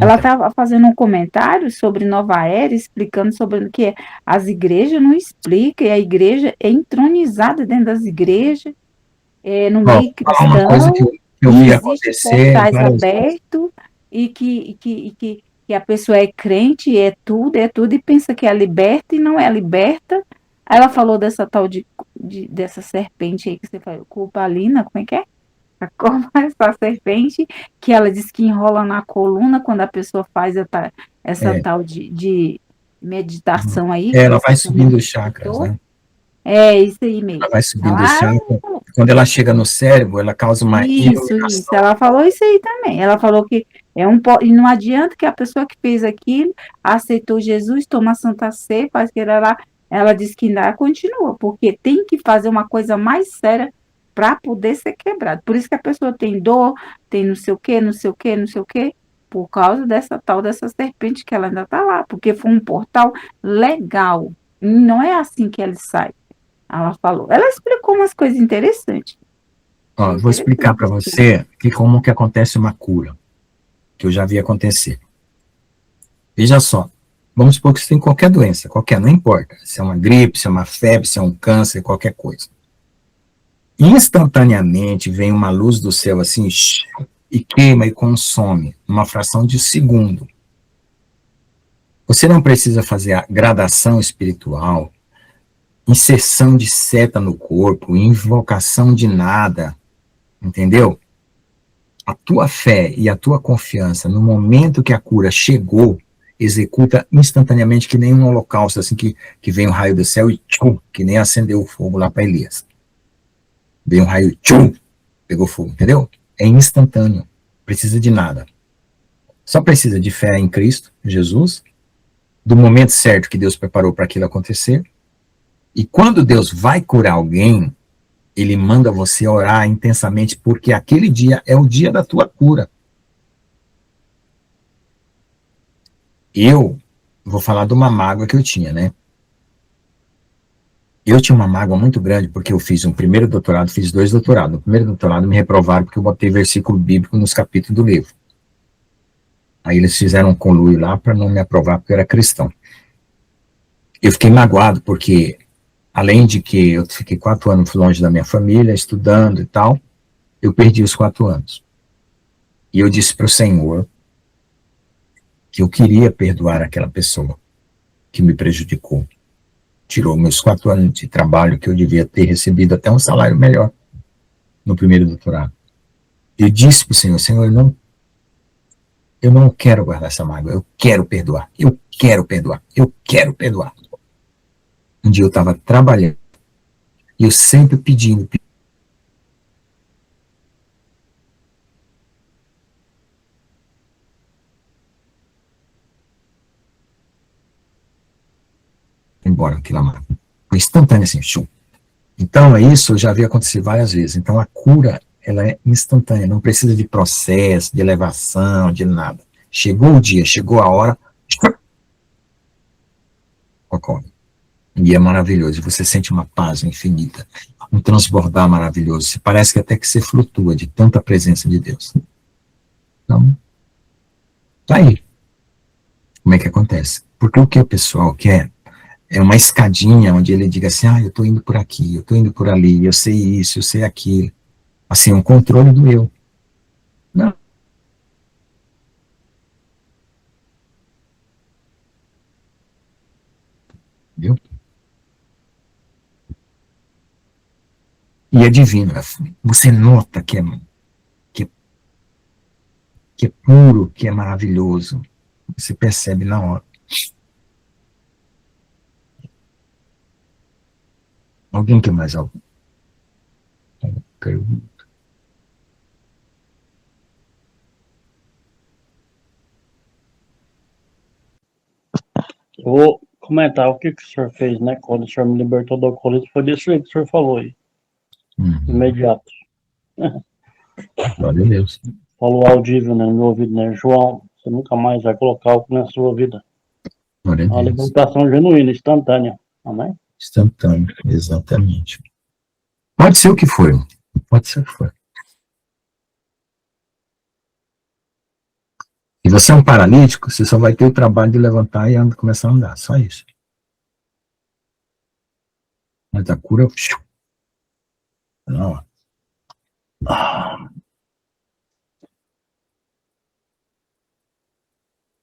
Ela estava fazendo um comentário sobre Nova Era, explicando sobre o que as igrejas não explicam, e a igreja é entronizada dentro das igrejas, no meio cristão, uma coisa que eu vi acontecer portais abertos, e que a pessoa é crente, é tudo, e pensa que é liberta e não é liberta. Aí ela falou dessa tal dessa serpente aí que você falou, Copalina, como é que é? Essa serpente, que ela diz que enrola na coluna quando a pessoa faz essa tal de meditação aí. Ela vai subindo os chakras, né? É isso aí mesmo. Ela vai subindo os chakras. Quando ela chega no cérebro, ela causa uma Isso. Ela falou isso aí também. Ela falou que e não adianta que a pessoa que fez aquilo aceitou Jesus, toma Santa Sé, faz que lá. Ela disse que ainda continua, porque tem que fazer uma coisa mais séria para poder ser quebrado. Por isso que a pessoa tem dor, tem não sei o quê, não sei o quê, não sei o quê, por causa dessa serpente que ela ainda está lá, porque foi um portal legal. Não é assim que ele sai. Ela falou. Ela explicou umas coisas interessantes. Vou explicar para você como que acontece uma cura, que eu já vi acontecer. Veja só, vamos supor que você tem qualquer doença, não importa, se é uma gripe, se é uma febre, se é um câncer, qualquer coisa. Instantaneamente vem uma luz do céu assim, e queima e consome, numa fração de segundo. Você não precisa fazer a gradação espiritual, inserção de seta no corpo, invocação de nada, entendeu? A tua fé e a tua confiança, no momento que a cura chegou, executa instantaneamente, que nem um holocausto, assim, que vem um raio do céu e tchum, que nem acendeu o fogo lá para Elias. Veio um raio, tchum, pegou fogo, entendeu? É instantâneo, precisa de nada. Só precisa de fé em Cristo, Jesus, do momento certo que Deus preparou para aquilo acontecer. E quando Deus vai curar alguém, Ele manda você orar intensamente, porque aquele dia é o dia da tua cura. Eu vou falar de uma mágoa que eu tinha, né? Eu tinha uma mágoa muito grande, porque eu fiz um primeiro doutorado, fiz 2 doutorados. No primeiro doutorado me reprovaram porque eu botei versículo bíblico nos capítulos do livro. Aí eles fizeram um conluio lá para não me aprovar, porque eu era cristão. Eu fiquei magoado, porque além de que eu fiquei 4 anos longe da minha família, estudando e tal, eu perdi os 4 anos. E eu disse para o Senhor que eu queria perdoar aquela pessoa que me prejudicou. Tirou meus 4 anos de trabalho, que eu devia ter recebido até um salário melhor no primeiro doutorado. Eu disse para o Senhor, Senhor, eu não quero guardar essa mágoa, eu quero perdoar, eu quero perdoar, eu quero perdoar. Um dia eu estava trabalhando, e eu sempre pedindo, embora aquela mágoa. Foi instantâneo assim, chum. Então, isso já havia acontecido várias vezes. Então, a cura, ela é instantânea, não precisa de processo, de elevação, de nada. Chegou o dia, chegou a hora, ocorre. E é maravilhoso. Você sente uma paz infinita, um transbordar maravilhoso. Se parece que até que você flutua de tanta presença de Deus. Então, tá aí. Como é que acontece? Porque o que o pessoal quer é uma escadinha onde ele diga assim, eu estou indo por aqui, eu estou indo por ali, eu sei isso, eu sei aquilo. Assim, um controle do eu. Não, viu? E é divino. Você nota que, que é puro, que é maravilhoso. Você percebe na hora. Alguém quer mais algo? Pergunta. Eu vou comentar o que o senhor fez, né? Quando o senhor me libertou do alcoolismo, foi desse jeito que o senhor falou aí, imediato. Glória a Deus. Falou audível, né, no meu ouvido, né? João, você nunca mais vai colocar álcool na sua vida. Glória a Uma Deus. libertação genuína, instantânea. Amém? Instantâneo, exatamente. Pode ser o que for. Pode ser o que for. E você é um paralítico, você só vai ter o trabalho de levantar e começar a andar. Só isso. Mas a cura. Não.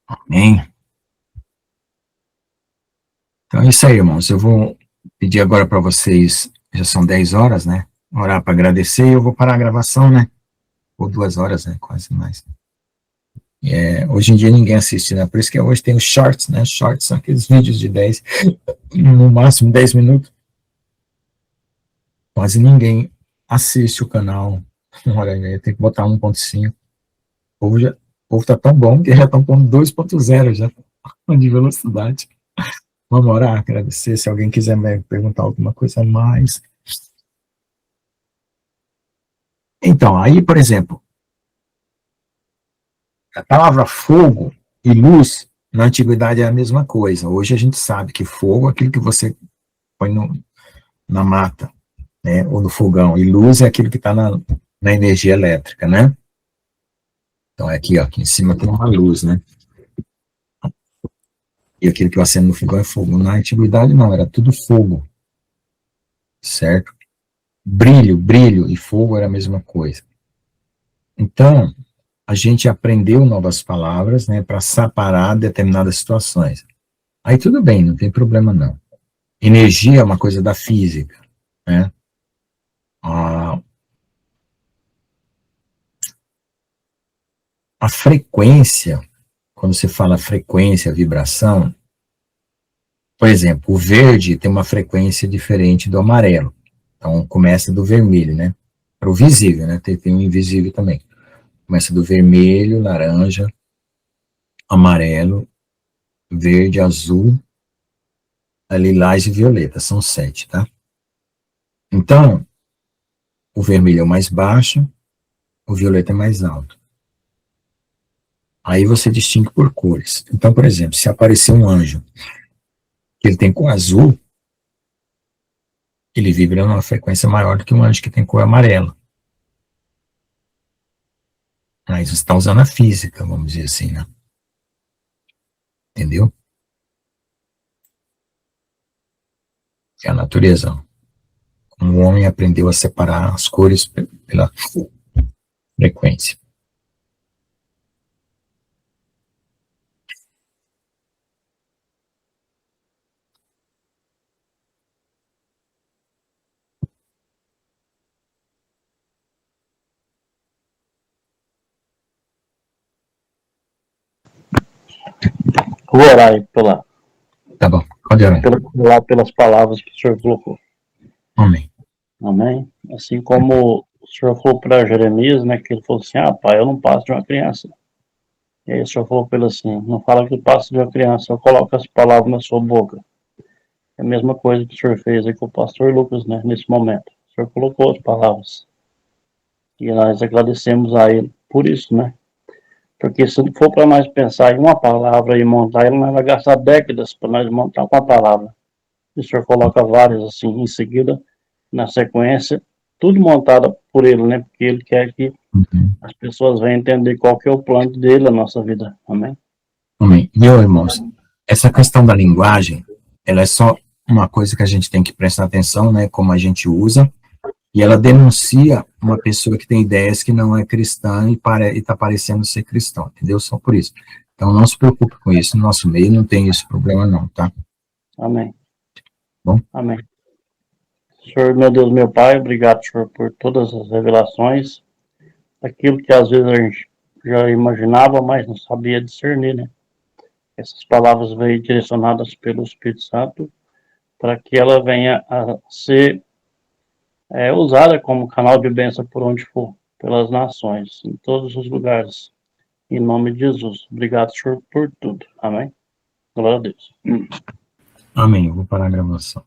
Amém. Então é isso aí, irmãos. Eu vou pedir agora para vocês, já são 10 horas, né? Orar para agradecer e eu vou parar a gravação, né? Ou 2 horas, né? Quase mais. Hoje em dia ninguém assiste, né? Por isso que hoje tem os shorts, né? Shorts são aqueles vídeos de 10, no máximo 10 minutos. Quase ninguém assiste o canal 1 hora e meia. Tem que botar 1.5. O povo tá tão bom que já estão pondo 2.0 já de velocidade. Vamos orar, agradecer. Se alguém quiser me perguntar alguma coisa a mais. Então, aí, por exemplo, a palavra fogo e luz na antiguidade é a mesma coisa. Hoje a gente sabe que fogo é aquilo que você põe na mata, né, ou no fogão, e luz é aquilo que está na energia elétrica, né? Então, é aqui, ó, aqui em cima tem uma luz, né? E aquilo que eu acendo no fogão é fogo. Na antiguidade, não, era tudo fogo, certo? Brilho, brilho e fogo era a mesma coisa. Então, a gente aprendeu novas palavras, né, para separar determinadas situações. Aí tudo bem, não tem problema não. Energia é uma coisa da física, né? A, a frequência, quando você fala frequência, vibração, por exemplo, o verde tem uma frequência diferente do amarelo. Então, começa do vermelho, né? Para o visível, né? Tem o invisível também. Começa do vermelho, laranja, amarelo, verde, azul, lilás e violeta. São 7, tá? Então, o vermelho é o mais baixo, o violeta é mais alto. Aí você distingue por cores. Então, por exemplo, se aparecer um anjo que ele tem cor azul, ele vibra numa frequência maior do que um anjo que tem cor amarela. Aí você está usando a física, vamos dizer assim, né? Entendeu? É a natureza. Como o homem aprendeu a separar as cores pela frequência. vou orar aí Tá bom, pode orar. pelas palavras que o senhor colocou. Amém. Amém? Assim como o senhor falou para Jeremias, né, que ele falou assim, pai, eu não passo de uma criança. E aí o senhor falou para ele assim, não fala que eu passo de uma criança, eu coloco as palavras na sua boca. É a mesma coisa que o senhor fez aí com o pastor Lucas, né, nesse momento. O senhor colocou as palavras. E nós agradecemos a ele por isso, né? Porque se não for para nós pensar em uma palavra e montar, ele não vai gastar décadas para nós montar uma palavra. O senhor coloca várias assim em seguida, na sequência, tudo montado por ele, né? Porque ele quer que as pessoas venham entender qual que é o plano dele na nossa vida. Amém? Amém. E eu, irmãos, essa questão da linguagem, ela é só uma coisa que a gente tem que prestar atenção, né? Como a gente usa. E ela denuncia uma pessoa que tem ideias que não é cristã e está parecendo ser cristão, entendeu? Só por isso. Então, não se preocupe com isso. No nosso meio não tem esse problema não, tá? Amém. Bom? Amém. Senhor, meu Deus, meu Pai, obrigado, Senhor, por todas as revelações, aquilo que às vezes a gente já imaginava, mas não sabia discernir, né? Essas palavras veio direcionadas pelo Espírito Santo para que ela venha a ser usada como canal de bênção por onde for, pelas nações, em todos os lugares. Em nome de Jesus. Obrigado, Senhor, por tudo. Amém? Glória a Deus. Amém. Eu vou parar a gravação.